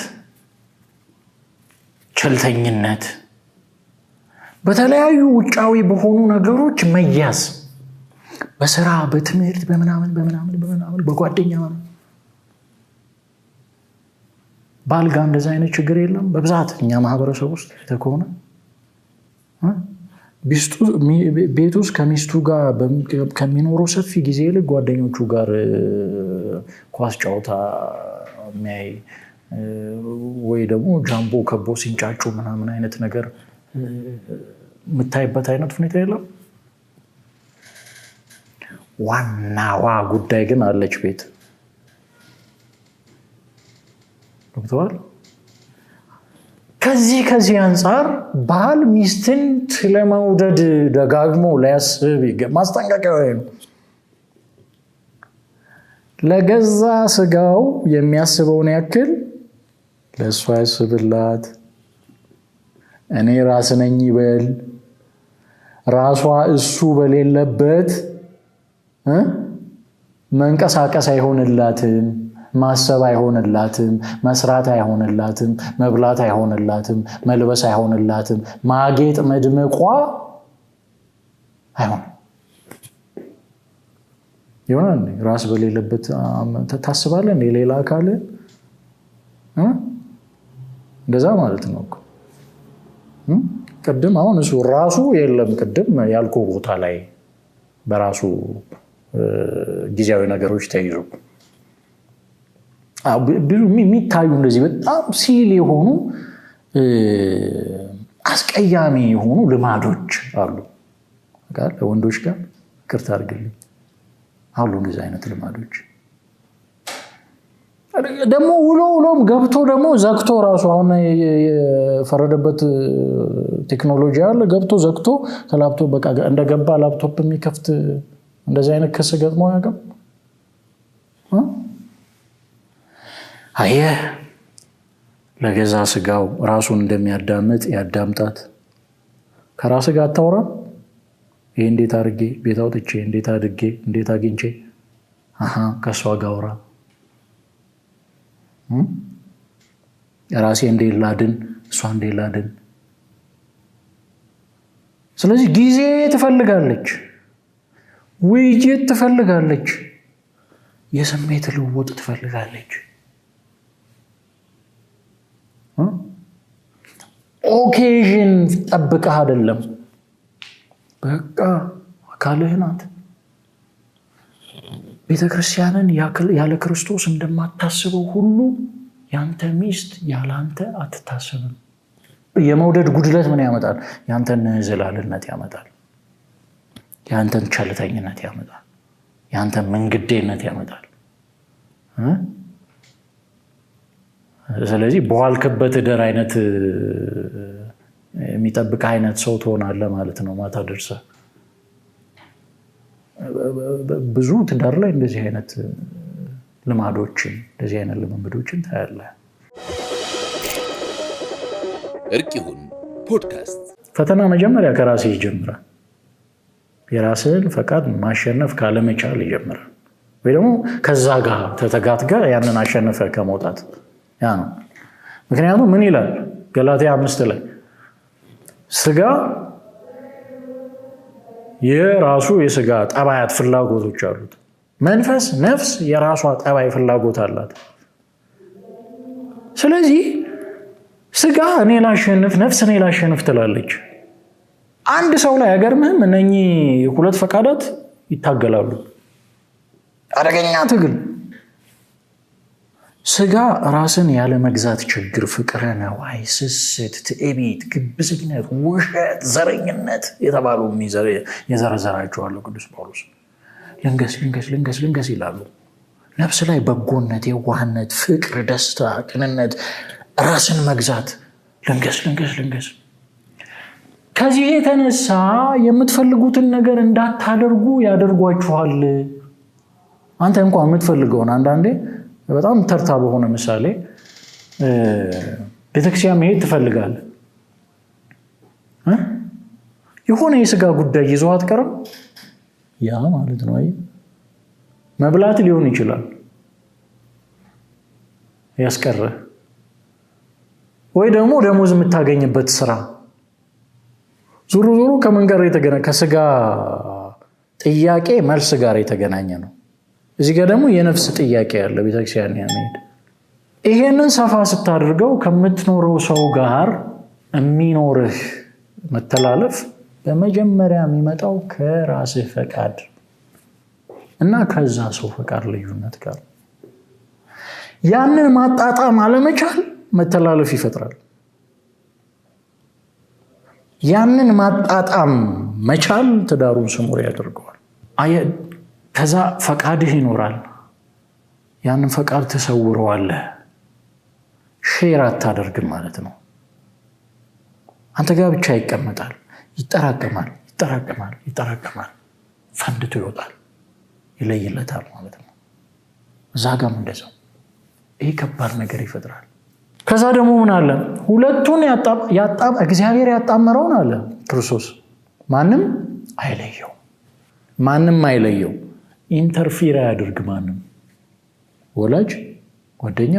ቸልተኝነት፣ በተለያዩ ውጫዊ በሆኑ ነገሮች መያዝ፣ በስራ በትምህርት በምናምን በጓደኛ ባል ጋር እንደዛ አይነት ችግር የለም። በብዛት እኛ ማህበረሰብ ውስጥ ተከሆነ ቤት ውስጥ ከሚስቱ ጋር ከሚኖረው ሰፊ ጊዜ ይልቅ ጓደኞቹ ጋር ኳስ ጨዋታ የሚያይ ወይ ደግሞ ጃምቦ ከቦ ሲንጫጩ ምናምን አይነት ነገር የምታይበት አይነት ሁኔታ የለም። ዋናዋ ጉዳይ ግን አለች ቤት ዶክተር። ከዚህ አንጻር ባል ሚስትን ስለመውደድ ደጋግሞ ሊያስብ ማስጠንቀቂያ ነው። ለገዛ ሥጋው የሚያስበውን ያክል ለእሷ ያስብላት። እኔ ራስ ነኝ ይበል። ራሷ እሱ በሌለበት መንቀሳቀስ አይሆንላትም፣ ማሰብ አይሆንላትም፣ መስራት አይሆንላትም፣ መብላት አይሆንላትም፣ መልበስ አይሆንላትም፣ ማጌጥ መድመቋ አይሆንም። ይሆናል ራስ በሌለበት ታስባለህ ሌላ አካል እንደዛ ማለት ነው። ቅድም አሁን እሱ ራሱ የለም ቅድም ያልኩ ቦታ ላይ በራሱ ጊዜያዊ ነገሮች ተይዞ ብዙ የሚታዩ እንደዚህ በጣም ሲል የሆኑ አስቀያሚ የሆኑ ልማዶች አሉ። ለወንዶች ጋር ይቅርታ አድርግልኝ አሉ እንደዚህ አይነት ልማዶች። ደግሞ ውሎም ገብቶ ደግሞ ዘግቶ ራሱ አሁን የፈረደበት ቴክኖሎጂ አለ። ገብቶ ዘግቶ ከላፕቶፕ በቃ እንደገባ ላፕቶፕ የሚከፍት እንደዚህ አይነት ክስ ገጥሞ ያውቃል? አየህ ለገዛ ሥጋው ራሱን እንደሚያዳምጥ ያዳምጣት። ከራስ ጋር አታወራም? ይሄ እንዴት አድርጌ ቤት አውጥቼ እንዴት አድርጌ እንዴት አግኝቼ ከሷ ጋር አውራ። ራሴ እንዴት ላድን፣ እሷ እንዴት ላድን። ስለዚህ ጊዜ ትፈልጋለች፣ ውይይት ትፈልጋለች፣ የስሜት ልውውጥ ትፈልጋለች። ኦኬዥን ጠብቀህ አይደለም፣ በቃ አካልህ ናት። ቤተክርስቲያንን ያለ ክርስቶስ እንደማታስበው ሁሉ ያንተ ሚስት ያለ አንተ አትታሰብም። የመውደድ ጉድለት ምን ያመጣል? ያንተን ዝላልነት ያመጣል፣ ያንተን ቸልተኝነት ያመጣል፣ ያንተን መንግዴነት ያመጣል። ስለዚህ በዋልክበት እደር አይነት የሚጠብቅ አይነት ሰው ትሆናለህ ማለት ነው። ማታ ደርሰህ ብዙ ትዳር ላይ እንደዚህ አይነት ልማዶችን እንደዚህ አይነት ልምምዶችን ታያለህ። እርቅ ይሁን ፖድካስት። ፈተና መጀመሪያ ከራስህ ይጀምራል። የራስህን ፈቃድ ማሸነፍ ካለመቻል ይጀምራል። ወይ ደግሞ ከዛ ጋር ተተጋትጋ ያንን አሸነፈ ከመውጣት ያ ነው። ምክንያቱም ምን ይላል ገላትያ 5 ላይ ሥጋ የራሱ የሥጋ ጠባያት ፍላጎቶች አሉት። መንፈስ ነፍስ የራሷ ጠባይ ፍላጎት አላት። ስለዚህ ስጋ እኔ ላሸንፍ ነፍስ እኔ ላሸንፍ ትላለች። አንድ ሰው ላይ አይገርምህም? እነኚህ ሁለት ፈቃዳት ይታገላሉ። አደገኛ ትግል። ስጋ ራስን ያለ መግዛት ችግር፣ ፍቅረ ነዋይ፣ ስስት፣ ትዕቢት፣ ግብዝነት፣ ውሸት፣ ዘረኝነት የተባሉ የዘረዘራቸዋለሁ ቅዱስ ጳውሎስ። ልንገስ ይላሉ። ነፍስ ላይ በጎነት፣ የዋህነት፣ ፍቅር፣ ደስታ፣ ቅንነት፣ ራስን መግዛት፣ ልንገስ። ከዚህ የተነሳ የምትፈልጉትን ነገር እንዳታደርጉ ያደርጓችኋል። አንተ እንኳን የምትፈልገውን አንዳንዴ በጣም ተርታ በሆነ ምሳሌ ቤተክርስቲያን መሄድ ትፈልጋለህ። የሆነ የስጋ ጉዳይ ይዞ አትቀርም። ያ ማለት ነው መብላት ሊሆን ይችላል ያስቀረ፣ ወይ ደግሞ ደሞዝ የምታገኝበት ስራ። ዙሩ ከምን ጋር የተገናኘ? ከስጋ ጥያቄ መልስ ጋር የተገናኘ ነው። እዚህ ጋር ደግሞ የነፍስ ጥያቄ ያለ ቤተክርስቲያን ያመሄድ። ይሄንን ሰፋ ስታደርገው ከምትኖረው ሰው ጋር የሚኖርህ መተላለፍ በመጀመሪያ የሚመጣው ከራስህ ፈቃድ እና ከዛ ሰው ፈቃድ ልዩነት ጋር። ያንን ማጣጣም አለመቻል መተላለፍ ይፈጥራል። ያንን ማጣጣም መቻል ትዳሩን ስሙር ያደርገዋል። ከዛ ፈቃድህ ይኖራል። ያንን ፈቃድ ተሰውረዋለህ። ሼር አታደርግም ማለት ነው። አንተ ጋር ብቻ ይቀመጣል። ይጠራቀማል፣ ፈንድቶ ይወጣል፣ ይለይለታል ማለት ነው። እዛ ጋም እንደዛው ይሄ ከባድ ነገር ይፈጥራል። ከዛ ደግሞ ምን አለ? ሁለቱን እግዚአብሔር ያጣመረውን አለ ክርስቶስ ማንም አይለየው። ኢንተርፊር አያድርግ ማንም፣ ወላጅ፣ ጓደኛ፣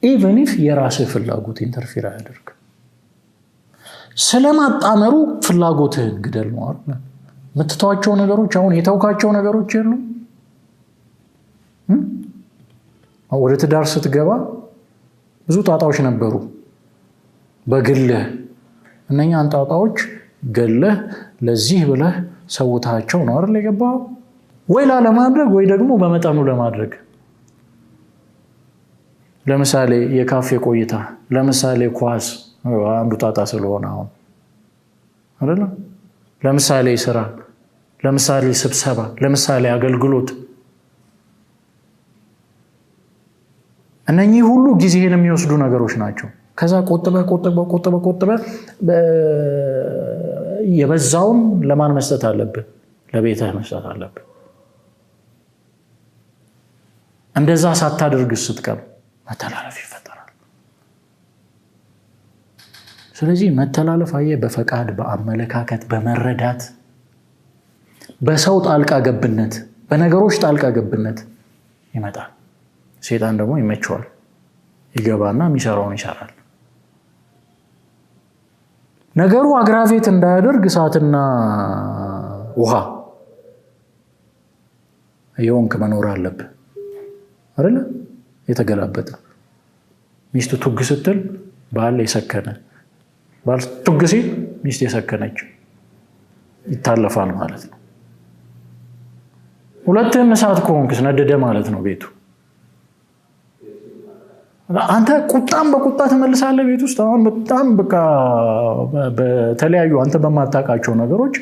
ኢቨን ኢፍ የራስህ ፍላጎት ኢንተርፊር አያድርግ። ስለማጣመሩ ፍላጎትህን ግደል ነው አይደል? የምትተዋቸው ነገሮች፣ አሁን የተውካቸው ነገሮች የሉም። ወደ ትዳር ስትገባ ብዙ ጣጣዎች ነበሩ በግልህ። እነኛን ጣጣዎች ገለህ ለዚህ ብለህ ሰውታቸው ነው አይደል የገባው? ወይ ላለማድረግ ወይ ደግሞ በመጠኑ ለማድረግ። ለምሳሌ የካፌ ቆይታ፣ ለምሳሌ ኳስ አንዱ ጣጣ ስለሆነ አሁን አይደል? ለምሳሌ ስራ፣ ለምሳሌ ስብሰባ፣ ለምሳሌ አገልግሎት። እነኚህ ሁሉ ጊዜህን የሚወስዱ ነገሮች ናቸው። ከዛ ቆጥበ የበዛውን ለማን መስጠት አለብህ? ለቤትህ መስጠት አለብህ። እንደዛ ሳታደርግ ስትቀር መተላለፍ ይፈጠራል። ስለዚህ መተላለፍ በፈቃድ፣ በአመለካከት፣ በመረዳት፣ በሰው ጣልቃ ገብነት፣ በነገሮች ጣልቃ ገብነት ይመጣል። ሴጣን ደግሞ ይመቸዋል። ይገባና የሚሰራውን ይሰራል። ነገሩ አግራቬት እንዳያደርግ እሳትና ውሃ የሆንክ መኖር አለብህ አይደል? የተገላበጠ ሚስት ቱግ ስትል ባል የሰከነ፣ ባል ቱግ ሲል ሚስት የሰከነች ይታለፋል ማለት ነው። ሁለቱም እሳት ከሆንክስ ነደደ ማለት ነው ቤቱ። አንተ ቁጣም በቁጣ ተመልሳለህ ቤት ውስጥ። አሁን በጣም በቃ በተለያዩ አንተ በማታውቃቸው ነገሮች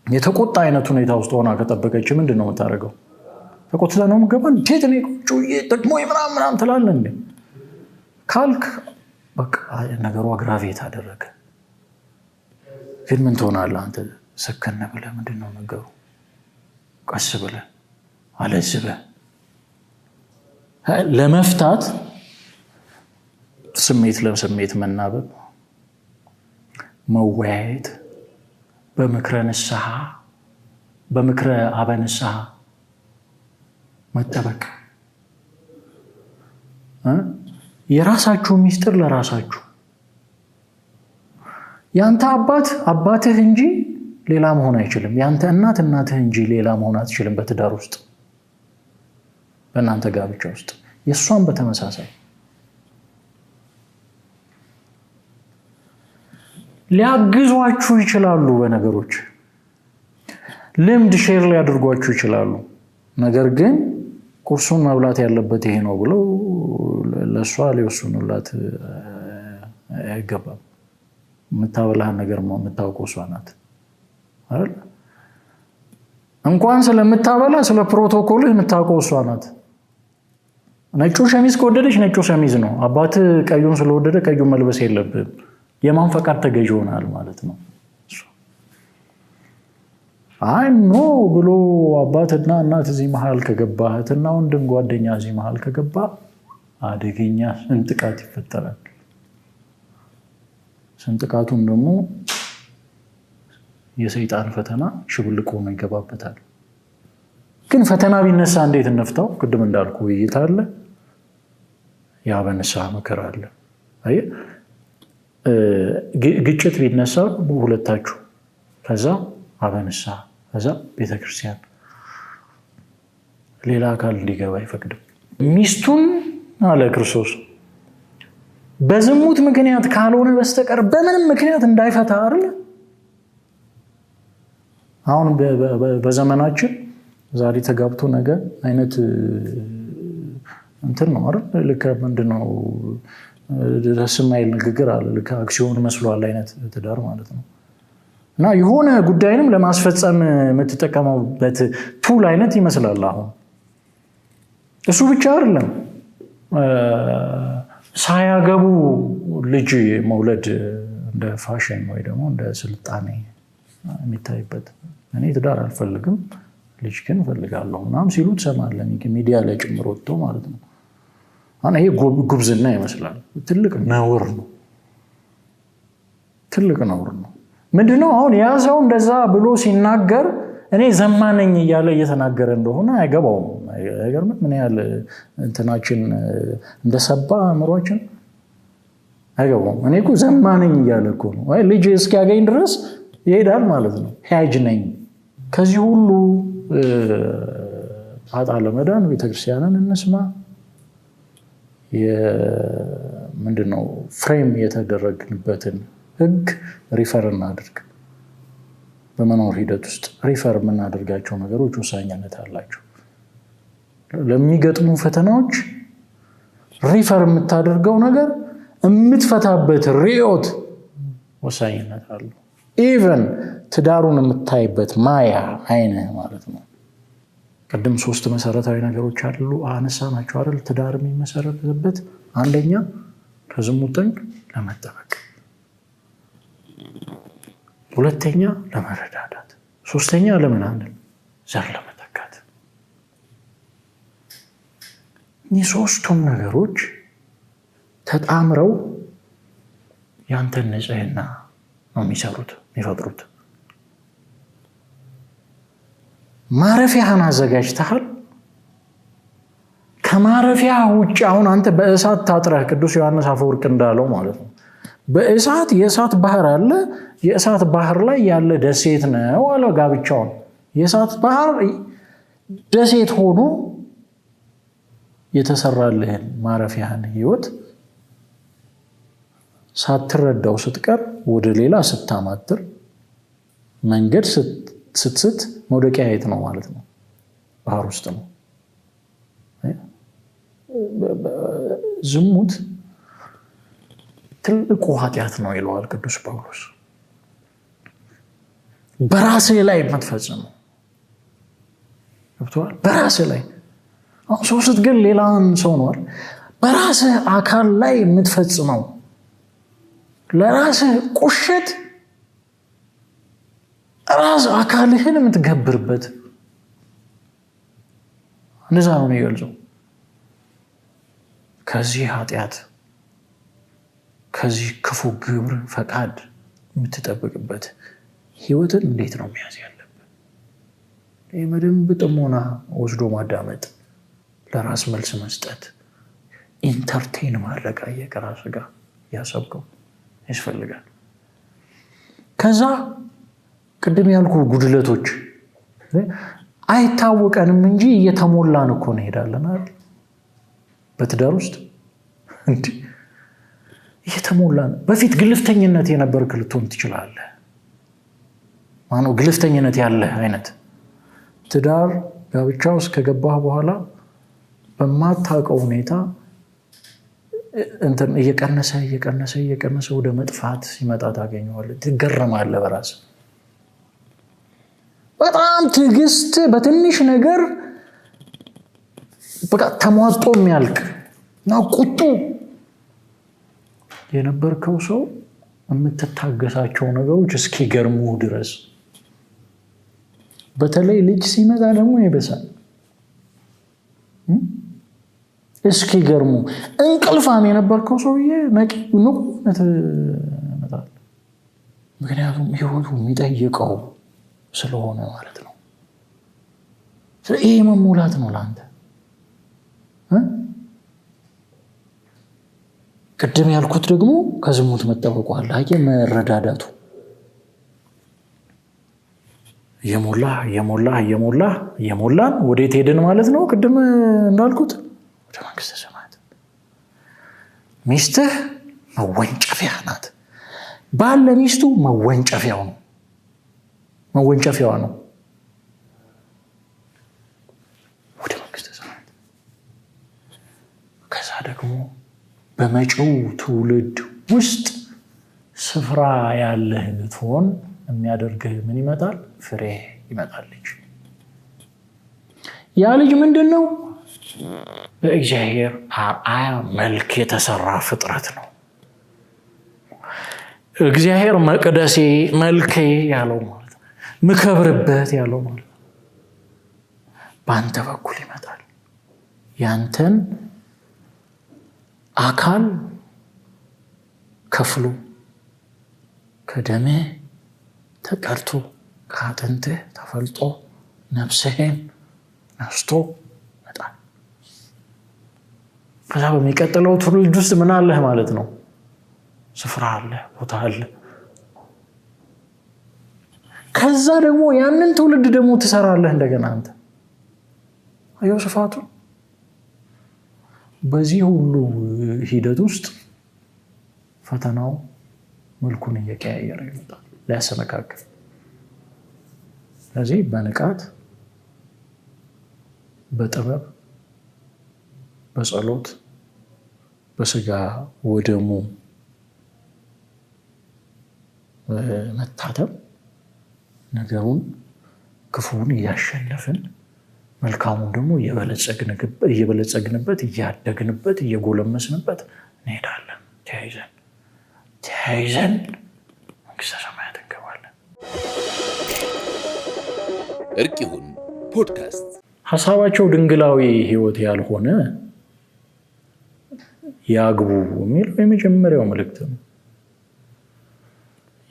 የተቆጣ አይነት ሁኔታ ውስጥ ሆና ከጠበቀች ምንድነው የምታደርገው? ተቆጥተህ ነው የምትገባው? እንዴት ነው ቁጭዬ ደግሞ ምናምን ትላለህ እንዴ ካልክ በቃ ነገሩ አግራቬት አደረገ። ግን ምን ትሆናለህ አንተ? ሰከነ ብለህ ምንድነው ነገሩ? ቀስ ብለህ አለዝበህ ለመፍታት ስሜት ለስሜት መናበብ፣ መወያየት፣ በምክረ ንስሐ፣ በምክረ አበ ንስሐ መጠበቅ። የራሳችሁ ሚስጥር ለራሳችሁ። ያንተ አባት አባትህ እንጂ ሌላ መሆን አይችልም። ያንተ እናት እናትህ እንጂ ሌላ መሆን አትችልም። በትዳር ውስጥ፣ በእናንተ ጋብቻ ውስጥ የሷን በተመሳሳይ ሊያግዟችሁ ይችላሉ በነገሮች ልምድ ሼር ሊያደርጓችሁ ይችላሉ ነገር ግን ቁርሱን መብላት ያለበት ይሄ ነው ብለው ለሷ ሊወስኑላት አይገባም የምታበላህ ነገር የምታውቀው እሷ ናት አይደል እንኳን ስለምታበላ ስለ ፕሮቶኮል የምታውቀው እሷ ናት ነጩ ሸሚዝ ከወደደች ነጩ ሸሚዝ ነው አባት ቀዩን ስለወደደ ቀዩን መልበስ የለብህም የማን ፈቃድ ተገዥ ሆናል ማለት ነው አይ ኖ ብሎ አባትና እናት እዚህ መሃል ከገባ እህትና ወንድም ጓደኛ እዚህ መሃል ከገባ አደገኛ ስንጥቃት ይፈጠራል ስንጥቃቱም ደግሞ የሰይጣን ፈተና ሽብልቆ ነው ይገባበታል ግን ፈተና ቢነሳ እንዴት እንፍታው ቅድም እንዳልኩ ውይይት አለ ያ በንስሐ ምክር አለ አይ ግጭት ቢነሳ ሁለታችሁ ከዛ አበንስሐ ከዛ ቤተክርስቲያን ሌላ አካል እንዲገባ አይፈቅድም ሚስቱን አለ ክርስቶስ በዝሙት ምክንያት ካልሆነ በስተቀር በምንም ምክንያት እንዳይፈታ አይደል አሁን በዘመናችን ዛሬ ተጋብቶ ነገ አይነት እንትን ነው አይደል ለካ ምንድነው ደስማይል ንግግር አለ ለካ አክሲዮን መስሏል አይነት ትዳር ማለት ነው እና የሆነ ጉዳይንም ለማስፈጸም የምትጠቀመውበት ቱል አይነት ይመስላል አሁን እሱ ብቻ አይደለም ሳያገቡ ልጅ መውለድ እንደ ፋሽን ወይ ደግሞ እንደ ስልጣኔ የሚታይበት እኔ ትዳር አልፈልግም ልጅ ግን ፈልጋለሁ ምናምን ሲሉ ትሰማለህ ሚዲያ ላይ ጭምር ወጥቶ ማለት ነው አና ይሄ ጉብዝና ይመስላል ትልቅ ነውር ነው ምንድነው አሁን ያ ሰው እንደዛ ብሎ ሲናገር እኔ ዘማነኝ እያለ እየተናገረ እንደሆነ አይገባውም አይገርም ምን ያህል እንትናችን እንደሰባ አምሮአችን አይገባውም እኔ እኮ ዘማነኝ እያለ እኮ ነው አይ ልጅ እስኪያገኝ ድረስ ይሄዳል ማለት ነው ሀጅ ነኝ ከዚህ ሁሉ አጣለ መዳን ቤተክርስቲያንን እንስማ ምንድነው ፍሬም የተደረግንበትን ህግ ሪፈር እናድርግ በመኖር ሂደት ውስጥ ሪፈር የምናደርጋቸው ነገሮች ወሳኝነት አላቸው ለሚገጥሙ ፈተናዎች ሪፈር የምታደርገው ነገር የምትፈታበት ሪዮት ወሳኝነት አለው ኢቨን ትዳሩን የምታይበት ማያ አይነ ማለት ነው ቀደም ሶስት መሰረታዊ ነገሮች አሉ አነሳናቸው አይደል ትዳር የሚመሰረትበት አንደኛ ከዝሙት ጠንቅ ለመጠበቅ ሁለተኛ ለመረዳዳት ሶስተኛ ለምናምን ዘር ለመተካት ሶስቱም ነገሮች ተጣምረው ያንተን ንጽህና ነው የሚፈጥሩት ማረፊያህን አዘጋጅተሃል ከማረፊያ ውጭ አሁን አንተ በእሳት ታጥረህ ቅዱስ ዮሐንስ አፈወርቅ እንዳለው ማለት ነው በእሳት የእሳት ባህር አለ የእሳት ባህር ላይ ያለ ደሴት ነው አለ ጋብቻውን የእሳት ባህር ደሴት ሆኖ የተሰራልህን ማረፊያህን ህይወት ሳትረዳው ስትቀር ወደ ሌላ ስታማትር መንገድ ስትስት መውደቂያ የት ነው ማለት ነው ባህር ውስጥ ነው ዝሙት ትልቁ ኃጢአት ነው ይለዋል ቅዱስ ጳውሎስ በራስህ ላይ የምትፈጽመው ገብቶሃል በራስህ ላይ አሁን ሰው ስትገል ሌላን ሰው ነው በራስህ አካል ላይ የምትፈጽመው ለራስህ ቁሸት ራስ አካልህን የምትገብርበት እንደዛ ነው የሚገልጸው ከዚህ ኃጢአት ከዚህ ክፉ ግብር ፈቃድ የምትጠብቅበት ህይወትን እንዴት ነው የሚያዝ ያለበት የመደንብ ጥሞና ወስዶ ማዳመጥ ለራስ መልስ መስጠት ኢንተርቴን ማድረግ የራስ ጋር ያሰብከው ያስፈልጋል ከዛ ቅድም ያልኩ ጉድለቶች አይታወቀንም እንጂ እየተሞላን እኮ እንሄዳለን አይደል በትዳር ውስጥ እንዴ የተሞላ ነው። በፊት ግልፍተኝነት የነበርክ ልትሆን ትችላለህ። ማነው ግልፍተኝነት ያለ አይነት ትዳር ጋብቻ ውስጥ ከገባህ በኋላ በማታውቀው ሁኔታ እንትን እየቀነሰ ወደ መጥፋት ሲመጣ ታገኘዋለህ። ትገረማለህ በራስህ። በጣም ትዕግስት በትንሽ ነገር በቃ ተሟጦ የሚያልቅ ነው። ቁጡ የነበርከው ሰው የምትታገሳቸው ነገሮች እስኪገርሙ ድረስ፣ በተለይ ልጅ ሲመጣ ደግሞ ይበሳል። እስኪገርሙ እንቅልፋም የነበርከው ሰውዬ ንቁነት መጣል። ምክንያቱም ህይወቱ የሚጠይቀው ስለሆነ ማለት ነው። ይሄ መሙላት ነው ለአንተ። ቅድም ያልኩት ደግሞ ከዝሙት መጠበቁ አለ። መረዳዳቱ የሞላን ወዴት ሄድን ማለት ነው። ቅድም እንዳልኩት ወደ መንግስተ ሰማያት። ሚስትህ መወንጨፊያ ናት። ባል ለሚስቱ መወንጨፊያዋ ነው ወደ መንግስተ ሰማያት። ከዛ ደግሞ በመጪው ትውልድ ውስጥ ስፍራ ያለህ ልትሆን የሚያደርግህ ምን ይመጣል? ፍሬ ይመጣልች። ያ ልጅ ምንድነው? በእግዚአብሔር አርአያ መልክ የተሰራ ፍጥረት ነው። እግዚአብሔር መቅደሴ መልኬ ያለው ማለት ነው። ምከብርበት ያለው ማለት ነው። በአንተ በኩል ይመጣል። ያንተን አካል ከፍሎ ከደምህ ተቀርቶ ከአጥንትህ ተፈልጦ ነፍስህን ነስቶ ይመጣል። ከዛ በሚቀጥለው ትውልድ ውስጥ ምን አለህ ማለት ነው? ስፍራ አለ፣ ቦታ አለ። ከዛ ደግሞ ያንን ትውልድ ደግሞ ትሰራለህ እንደገና አንተ። አየው ስፋቱ። በዚህ ሁሉ ሂደት ውስጥ ፈተናው መልኩን እየቀያየረ ይመጣል ሊያሰነካክል። ስለዚህ በንቃት በጥበብ በጸሎት በስጋ ወደሙ መታተም ነገሩን ክፉን እያሸነፍን መልካሙን ደግሞ እየበለጸግንበት እያደግንበት እየጎለመስንበት እንሄዳለን። ተያይዘን መንግስተ ሰማያት እንገባለን። እርቅ ይሁን ፖድካስት። ሀሳባቸው ድንግላዊ ህይወት ያልሆነ ያግቡ የሚለው የመጀመሪያው መልእክት ነው።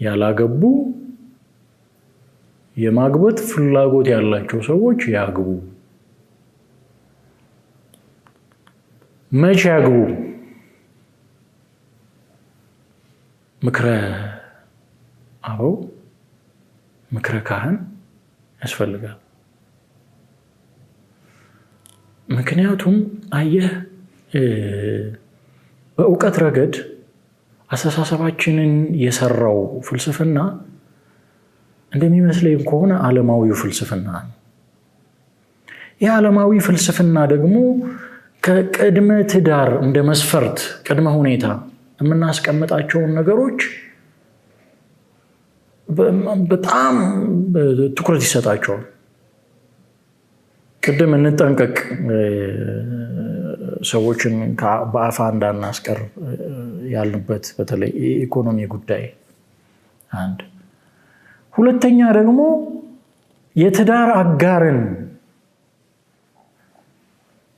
ያላገቡ የማግባት ፍላጎት ያላቸው ሰዎች ያግቡ። መቼ ያግቡ? ምክረ አበው ምክረ ካህን ያስፈልጋል። ምክንያቱም አየህ በእውቀት ረገድ አስተሳሰባችንን የሰራው ፍልስፍና እንደሚመስለኝ ከሆነ ዓለማዊው ፍልስፍና ነው። ይህ ዓለማዊ ፍልስፍና ደግሞ ከቅድመ ትዳር እንደ መስፈርት ቅድመ ሁኔታ የምናስቀምጣቸውን ነገሮች በጣም ትኩረት ይሰጣቸዋል። ቅድም እንጠንቀቅ፣ ሰዎችን በአፋ እንዳናስቀር ያልንበት በተለይ የኢኮኖሚ ጉዳይ አንድ። ሁለተኛ ደግሞ የትዳር አጋርን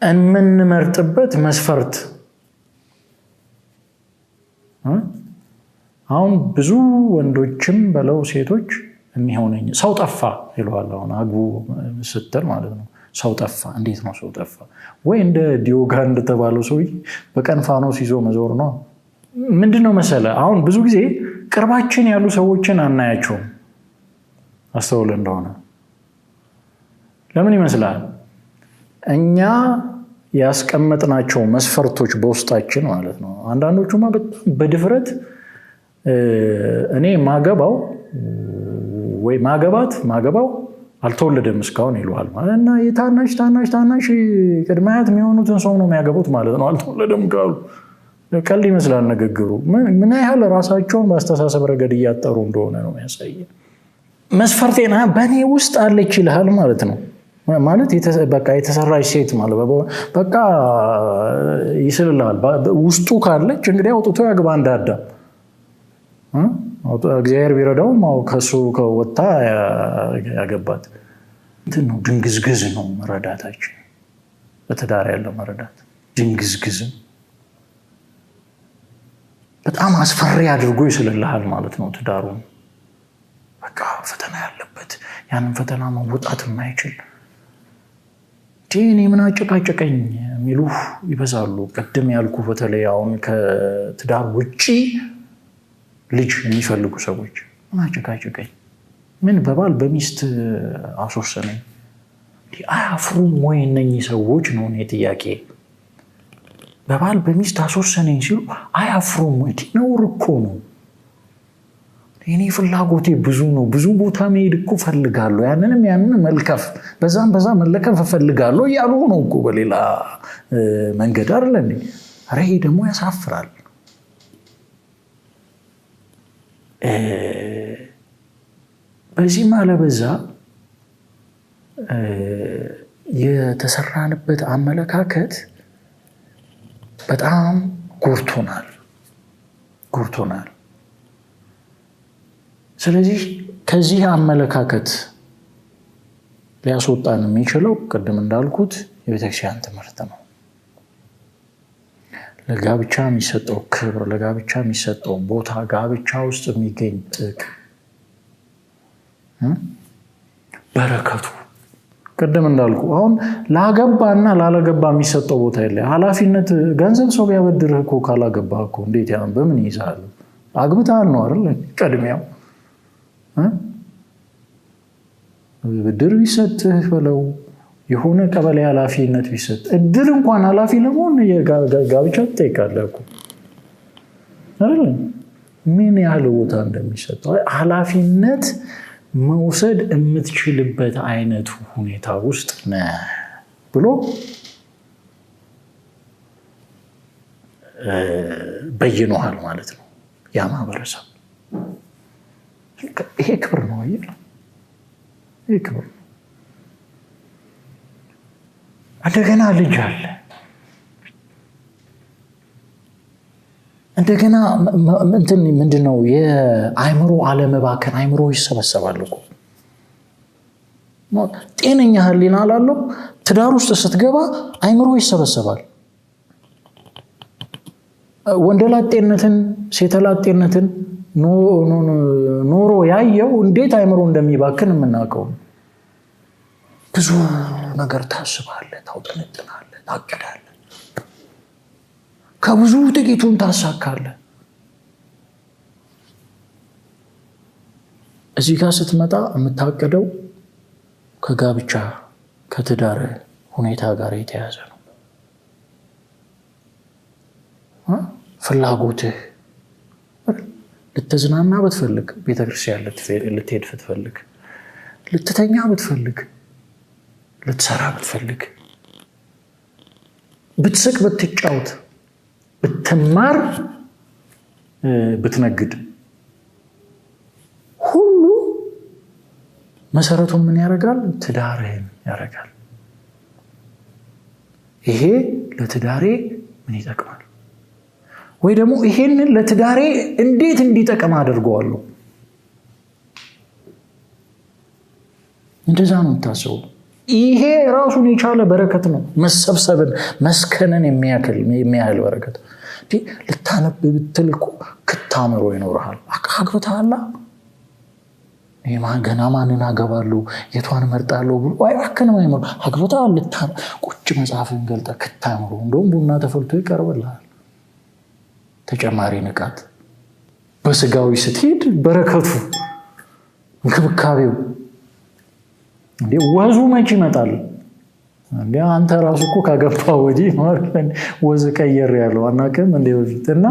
የምንመርጥበት መስፈርት። አሁን ብዙ ወንዶችም በለው ሴቶች የሚሆነኝ ሰው ጠፋ ይለዋል። አሁን አግቡ ስትል ማለት ነው። ሰው ጠፋ። እንዴት ነው ሰው ጠፋ? ወይ እንደ ዲዮጋን እንደተባለው ሰውዬ በቀን ፋኖስ ይዞ መዞር ነው። ምንድነው መሰለ፣ አሁን ብዙ ጊዜ ቅርባችን ያሉ ሰዎችን አናያቸውም። አስተውል እንደሆነ ለምን ይመስላል? እኛ ያስቀመጥናቸው መስፈርቶች በውስጣችን ማለት ነው። አንዳንዶቹማ በድፍረት እኔ ማገባው ወይ ማገባው አልተወለደም እስካሁን ይሉሃል ማለት እና የታናሽ ቅድመ አያት የሚሆኑትን ሰው ነው የሚያገቡት ማለት ነው። አልተወለደም ካሉ ቀልድ ይመስላል ንግግሩ። ምን ያህል ራሳቸውን በአስተሳሰብ ረገድ እያጠሩ እንደሆነ ነው የሚያሳየው። መስፈርቴና በእኔ ውስጥ አለች ይልሃል ማለት ነው። ማለት በቃ የተሰራች ሴት ማለት በቃ ይስልልሃል። ውስጡ ካለች እንግዲህ አውጥቶ ያግባ እንዳዳም እግዚአብሔር ቢረዳው ከሱ ከወጣ ያገባት እንትን ነው። ድንግዝግዝ ነው መረዳታችን። በትዳር ያለው መረዳት ድንግዝግዝ በጣም አስፈሪ አድርጎ ይስልልሃል ማለት ነው። ትዳሩን በቃ ፈተና ያለበት ያንን ፈተና መውጣት የማይችል እኔ ምን አጨቃጨቀኝ የሚሉ ይበዛሉ። ቅድም ያልኩ በተለይ አሁን ከትዳር ውጪ ልጅ የሚፈልጉ ሰዎች ምን አጨቃጨቀኝ፣ ምን በባል በሚስት አስወሰነኝ። አያፍሩም ወይ እነኚህ ሰዎች ነው እኔ ጥያቄ። በባል በሚስት አስወሰነኝ ሲሉ አያፍሩም ወይ? ነውር እኮ ነው። እኔ ፍላጎቴ ብዙ ነው፣ ብዙ ቦታ መሄድ እኮ ፈልጋለሁ፣ ያንን መልከፍ በዛም መለከፍ ፈልጋለሁ እያሉ ነው እኮ በሌላ መንገድ አይደለም። ኧረ ይሄ ደግሞ ያሳፍራል። በዚህም አለበዛ የተሰራንበት አመለካከት በጣም ጎርቶናል። ስለዚህ ከዚህ አመለካከት ሊያስወጣን የሚችለው ቅድም እንዳልኩት የቤተክርስቲያን ትምህርት ነው። ለጋብቻ የሚሰጠው ክብር፣ ለጋብቻ የሚሰጠው ቦታ፣ ጋብቻ ውስጥ የሚገኝ ጥቅም፣ በረከቱ ቅድም እንዳልኩ አሁን ላገባና ላለገባ የሚሰጠው ቦታ የለ። ኃላፊነት ገንዘብ ሰው ቢያበድርህ እኮ ካላገባህ እኮ እንዴት ያን በምን ይይዛል? አግብተሃል ነው አይደል? ቀድሚያው ብድር ቢሰጥህ በለው የሆነ ቀበሌ ኃላፊነት ቢሰጥ እድር እንኳን ኃላፊ ለመሆን ጋብቻ ትጠይቃለህ እኮ አይደል? ምን ያህል ቦታ እንደሚሰጠው ኃላፊነት መውሰድ የምትችልበት አይነት ሁኔታ ውስጥ ነህ ብሎ በይኖሃል ማለት ነው ያ ማህበረሰብ። ይሄ ክብር ነው አይደል? ይሄ ክብር ነው። እንደገና ልጅ አለ። እንደገና ምንድነው የአእምሮ አለመባከን። አእምሮ ይሰበሰባል እኮ ጤነኛ ህሊና ላለው ትዳር ውስጥ ስትገባ አእምሮ ይሰበሰባል። ወንደላጤነትን ሴተላጤነትን ኖሮ ያየው እንዴት አእምሮ እንደሚባክን የምናውቀው። ብዙ ነገር ታስባለህ፣ ታውጠነጥናለህ፣ ታቅዳለህ፣ ከብዙ ጥቂቱን ታሳካለህ። እዚህ ጋር ስትመጣ የምታቀደው ከጋብቻ ከትዳር ሁኔታ ጋር የተያዘ ነው። ፍላጎትህ ልትዝናና ብትፈልግ፣ ቤተክርስቲያን ልትሄድ ብትፈልግ፣ ልትተኛ ብትፈልግ፣ ልትሰራ ብትፈልግ፣ ብትስቅ፣ ብትጫወት፣ ብትማር፣ ብትነግድ ሁሉ መሰረቱን ምን ያደርጋል? ትዳርህን ያደርጋል። ይሄ ለትዳሬ ምን ይጠቅማል? ወይ ደግሞ ይሄንን ለትዳሬ እንዴት እንዲጠቅም አድርገዋለሁ? እንደዛ ነው የምታስበው። ይሄ ራሱን የቻለ በረከት ነው። መሰብሰብን መስከነን የሚያህል በረከት። ልታነብ ብትል እኮ ክታምሮ ይኖርሃል። አግብተሃል። ገና ማንን አገባለሁ የቷን መርጣለሁ ብሎ አይባክንም። አይምሮ አግብተሃል። ቁጭ መጽሐፍን ገልጠህ ክታምሮ እንደውም ቡና ተፈልቶ ይቀርብልሃል። ተጨማሪ ንቃት። በስጋዊ ስትሄድ በረከቱ፣ እንክብካቤው ወዙ መች ይመጣል? እንዴ አንተ ራሱ እኮ ካገባ ወዲህ ማለት ወዝ ቀየር ያለው አናውቅም እንዴ በፊትና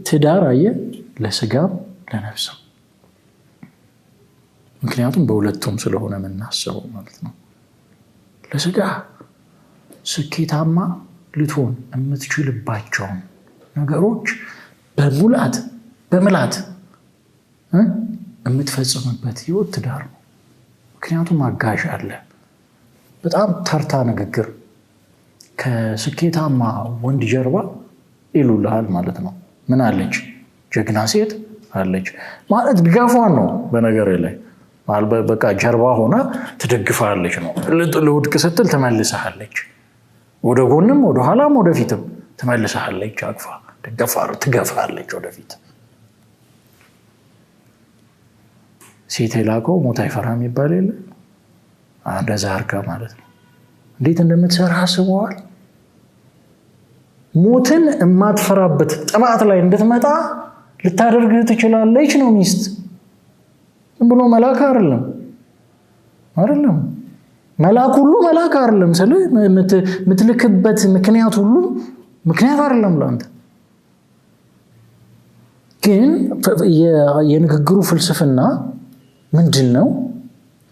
ትዳር ለስጋም ለነፍስም ምክንያቱም በሁለቱም ስለሆነ የምናስበው ማለት ነው። ለስጋ ስኬታማ ልትሆን የምትችልባቸውን ነገሮች በምላት የምትፈጽምበት ህይወት ትዳር ነው። ምክንያቱም አጋዥ አለ። በጣም ተርታ ንግግር ከስኬታማ ወንድ ጀርባ ይሉልሃል ማለት ነው። ምን አለች? ጀግና ሴት አለች ማለት ድጋፏን ነው። በነገር ላይ በቃ ጀርባ ሆና ትደግፋለች ነው። ለውድቅ ስትል ትመልስሃለች። ወደ ጎንም ወደ ኋላም ወደፊትም ትመልስሃለች። አቅፋ ትገፋለች ወደፊት። ሴት የላከው ሞት አይፈራም ይባል የለ? እንደዛ አርጋ ማለት ነው። እንዴት እንደምትሰራ አስበዋል? ሞትን የማትፈራበት ጥማት ላይ እንድትመጣ ልታደርግ ትችላለች ነው ሚስት። ዝም ብሎ መልአክ አይደለም መልአክ ሁሉ መልአክ አይደለም። የምትልክበት ምክንያት ሁሉ ምክንያት አይደለም ለአንተ። ግን የንግግሩ ፍልስፍና ምንድን ነው?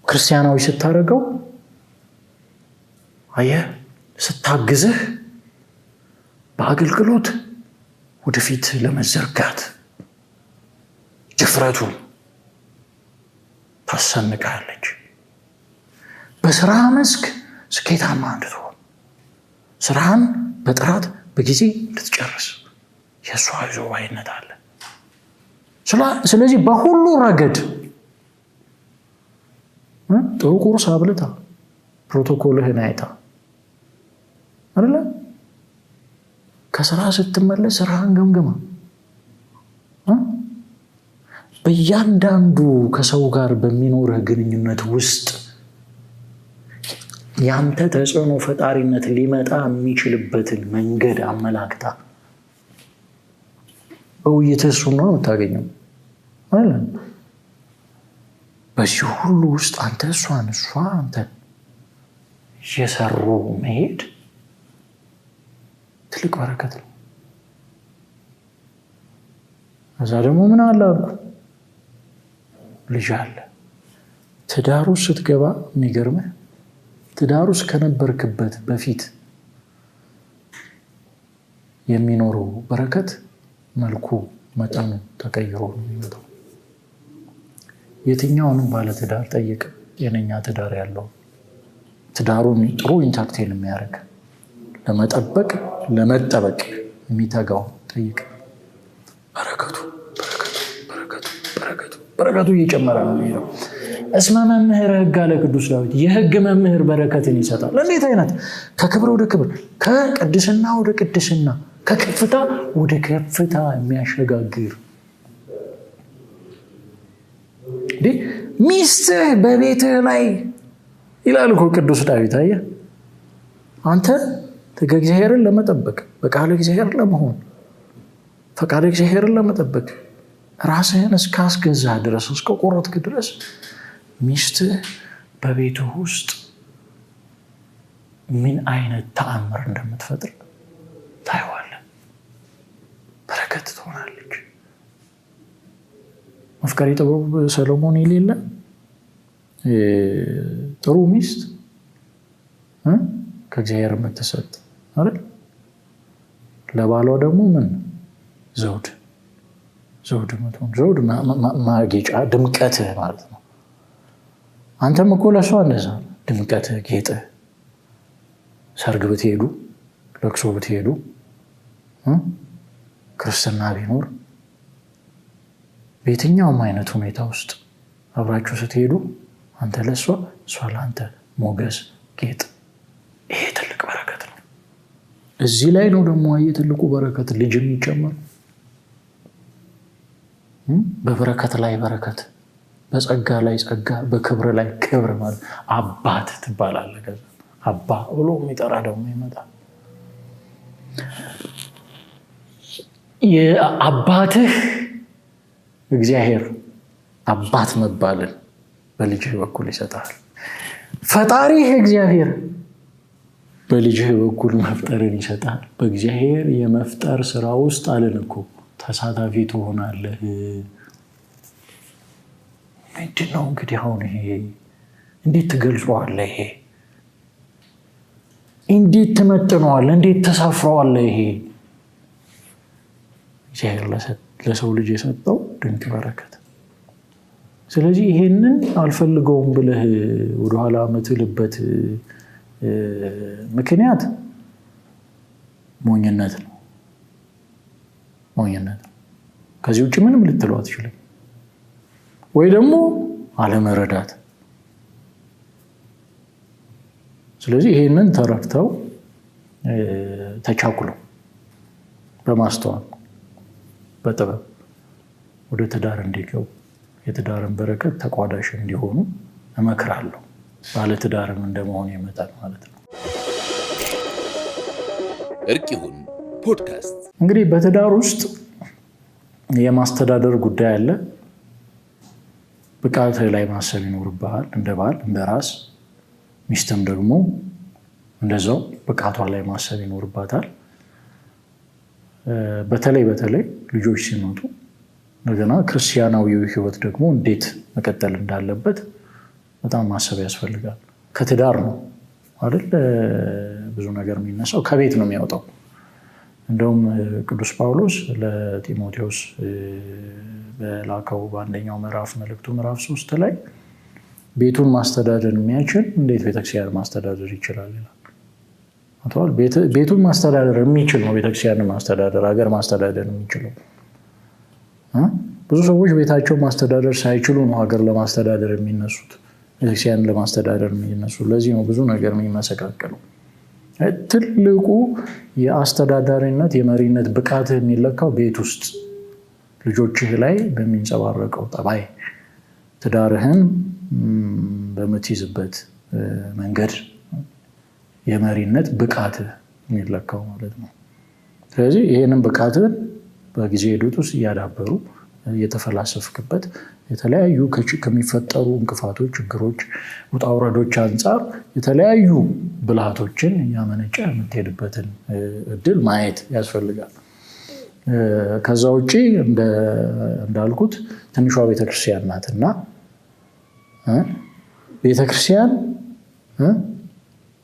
ክርስቲያናዊ ስታደርገው ስታግዝህ በአገልግሎት ወደፊት ለመዘርጋት ድፍረቱን ታሰንቃለች። በስራ መስክ ስኬታማ እንድትሆን ስራህን በጥራት በጊዜ እንድትጨርስ የእሷ አይዞባይነት አለ። ስለዚህ በሁሉ ረገድ ጥሩ ቁርስ አብልታ ፕሮቶኮልህን አይታ አይደለ? ከስራ ስትመለስ ስራህን ገምግማ። በእያንዳንዱ ከሰው ጋር በሚኖርህ ግንኙነት ውስጥ ያንተ ተጽዕኖ ፈጣሪነት ሊመጣ የሚችልበትን መንገድ አመላክታ በውይይትህ እሱን ነው የምታገኘው አይደል? በዚህ ሁሉ ውስጥ አንተ እሷ አንተ እየሰሩ መሄድ ትልቅ በረከት ነው። እዛ ደግሞ ምን አለ አልኩ? ልጅ አለ። ትዳሩ ስትገባ የሚገርምህ ትዳሩ ከነበርክበት በፊት የሚኖረው በረከት መልኩ መጠኑ ተቀይሮ ነው የሚመጣው። የትኛውንም ባለ ትዳር ጠይቅ፣ የነኛ ትዳር ያለው ትዳሩን ጥሩ ኢንታክቴን የሚያደርግ ለመጠበቅ የሚተጋው ጠይቅ። በረከቱ እየጨመረ ነው የሚሄደው። እስመ መምህር ሕግ አለ ቅዱስ ዳዊት። የሕግ መምህር በረከትን ይሰጣል። እንዴት አይነት! ከክብር ወደ ክብር፣ ከቅድስና ወደ ቅድስና፣ ከከፍታ ወደ ከፍታ የሚያሸጋግር ሚስትህ በቤትህ ላይ ይላል እኮ ቅዱስ ዳዊት። አየህ አንተ እግዚአብሔርን ለመጠበቅ በቃለ እግዚአብሔር ለመሆን ፈቃደ እግዚአብሔርን ለመጠበቅ ራስህን እስካስገዛ ድረስ እስከ ቆረጥክ ድረስ ሚስትህ በቤትህ ውስጥ ምን አይነት ተአምር እንደምትፈጥር ታይዋለህ። በረከት ትሆናለች። መፍቀሬ ጥበብ ሰሎሞን የሌለ ጥሩ ሚስት ከእግዚአብሔር የምትሰጥ አይደል? ለባሏ ደግሞ ምን ዘውድ ምትሆን ዘውድ ማጌጫ ድምቀትህ ማለት ነው። አንተም እኮ ለእሷ እንደዛ ድምቀትህ፣ ጌጥህ። ሰርግ ብትሄዱ፣ ለቅሶ ብትሄዱ፣ ክርስትና ቢኖር፣ በየትኛውም አይነት ሁኔታ ውስጥ አብራችሁ ስትሄዱ አንተ ለእሷ፣ እሷ ለአንተ ሞገስ፣ ጌጥ። ይሄ ትልቅ በረከት ነው። እዚህ ላይ ነው ደግሞ ትልቁ በረከት ልጅ የሚጨመር። በበረከት ላይ በረከት፣ በጸጋ ላይ ጸጋ፣ በክብር ላይ ክብር ማለት አባት ትባላለህ። አባ ብሎ የሚጠራ ደግሞ ይመጣል። የአባትህ እግዚአብሔር አባት መባልን በልጅህ በኩል ይሰጣል። ፈጣሪህ እግዚአብሔር በልጅህ በኩል መፍጠርን ይሰጣል። በእግዚአብሔር የመፍጠር ስራ ውስጥ አለን እኮ ተሳታፊ ትሆናለህ። ምንድን ነው እንግዲህ አሁን ይሄ እንዴት ትገልጸዋለህ? ይሄ እንዴት ትመጥነዋለህ? እንዴት ተሳፍረዋለህ? ይሄ እግዚአብሔር ለሰው ልጅ የሰጠው ድንቅ በረከት። ስለዚህ ይሄንን አልፈልገውም ብለህ ወደኋላ የምትልበት ምክንያት ሞኝነት ነው። ከዚህ ውጭ ምንም ልትለው አትችልም። ወይ ደግሞ አለመረዳት። ስለዚህ ይሄንን ተረድተው ተቻኩለው በማስተዋል በጥበብ ወደ ትዳር እንዲገቡ የትዳርን በረከት ተቋዳሽ እንዲሆኑ እመክራለሁ። ባለ ትዳርም እንደመሆን ይመጣል ማለት ነው። እርቅ ይሁን ፖድካስት። እንግዲህ በትዳር ውስጥ የማስተዳደር ጉዳይ አለ። ብቃት ላይ ማሰብ ይኖርብሃል እንደ ባል እንደ ራስ። ሚስትም ደግሞ እንደዛው ብቃቷ ላይ ማሰብ ይኖርባታል። በተለይ ልጆች ሲመጡ እንደገና ክርስቲያናዊ ሕይወት ደግሞ እንዴት መቀጠል እንዳለበት በጣም ማሰብ ያስፈልጋል። ከትዳር ነው አይደል ብዙ ነገር የሚነሳው፣ ከቤት ነው የሚያወጣው። እንደውም ቅዱስ ጳውሎስ ለጢሞቴዎስ በላከው በአንደኛው ምዕራፍ መልእክቱ ምዕራፍ 3 ላይ ቤቱን ማስተዳደር የሚያችል እንዴት ቤተክርስቲያን ማስተዳደር ይችላል ይላል። ቤቱን ማስተዳደር የሚችል ነው ቤተክርስቲያንን ማስተዳደር፣ ሀገር ማስተዳደር የሚችለው። ብዙ ሰዎች ቤታቸው ማስተዳደር ሳይችሉ ነው ሀገር ለማስተዳደር የሚነሱት፣ ቤተክርስቲያንን ለማስተዳደር የሚነሱት። ለዚህ ነው ብዙ ነገር የሚመሰቃቀለው። ትልቁ የአስተዳዳሪነት የመሪነት ብቃት የሚለካው ቤት ውስጥ ልጆችህ ላይ በሚንጸባረቀው ጠባይ፣ ትዳርህን በምትይዝበት መንገድ የመሪነት ብቃት የሚለካው ማለት ነው። ስለዚህ ይህንን ብቃትን በጊዜ ሂደት ውስጥ እያዳበሩ እየተፈላሰፍክበት የተለያዩ ከሚፈጠሩ እንቅፋቶች፣ ችግሮች፣ ውጣ ውረዶች አንጻር የተለያዩ ብልሃቶችን እያመነጨ የምትሄድበትን እድል ማየት ያስፈልጋል። ከዛ ውጭ እንዳልኩት ትንሿ ቤተክርስቲያን ናትና ቤተክርስቲያን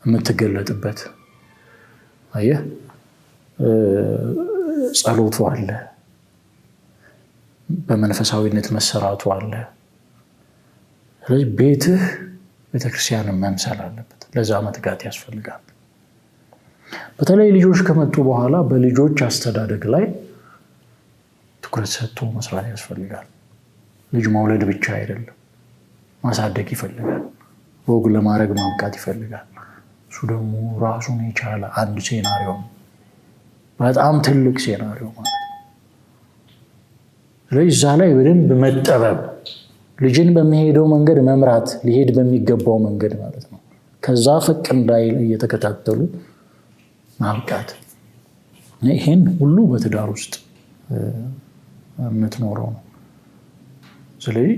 የምትገለጥበት አየህ ጸሎቱ አለ፣ በመንፈሳዊነት መሰራቱ አለ። ስለዚህ ቤትህ ቤተክርስቲያንን መምሰል አለበት። ለዛ መትጋት ያስፈልጋል። በተለይ ልጆች ከመጡ በኋላ በልጆች አስተዳደግ ላይ ትኩረት ሰጥቶ መስራት ያስፈልጋል። ልጅ መውለድ ብቻ አይደለም፣ ማሳደግ ይፈልጋል። ወግ ለማድረግ ማብቃት ይፈልጋል። እሱ ደግሞ ራሱን የቻለ አንድ ሴናሪዮ ነው፣ በጣም ትልቅ ሴናሪዮ ማለት ነው። ስለዚህ እዛ ላይ በደንብ መጠበብ፣ ልጅን በሚሄደው መንገድ መምራት፣ ሊሄድ በሚገባው መንገድ ማለት ነው። ከዛ ፈቅ እንዳይል እየተከታተሉ ማብቃት። ይህን ሁሉ በትዳር ውስጥ የምትኖረው ነው። ስለዚህ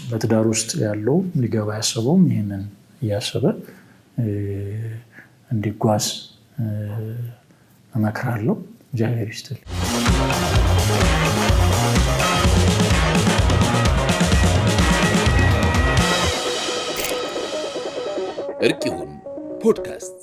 በትዳር ውስጥ ያለው ሊገባ ያሰበውም ይህንን እያሰበ እንዲጓዝ እመክራለሁ። እግዚአብሔር ይስጥልኝ። እርቅ ይሁን ፖድካስት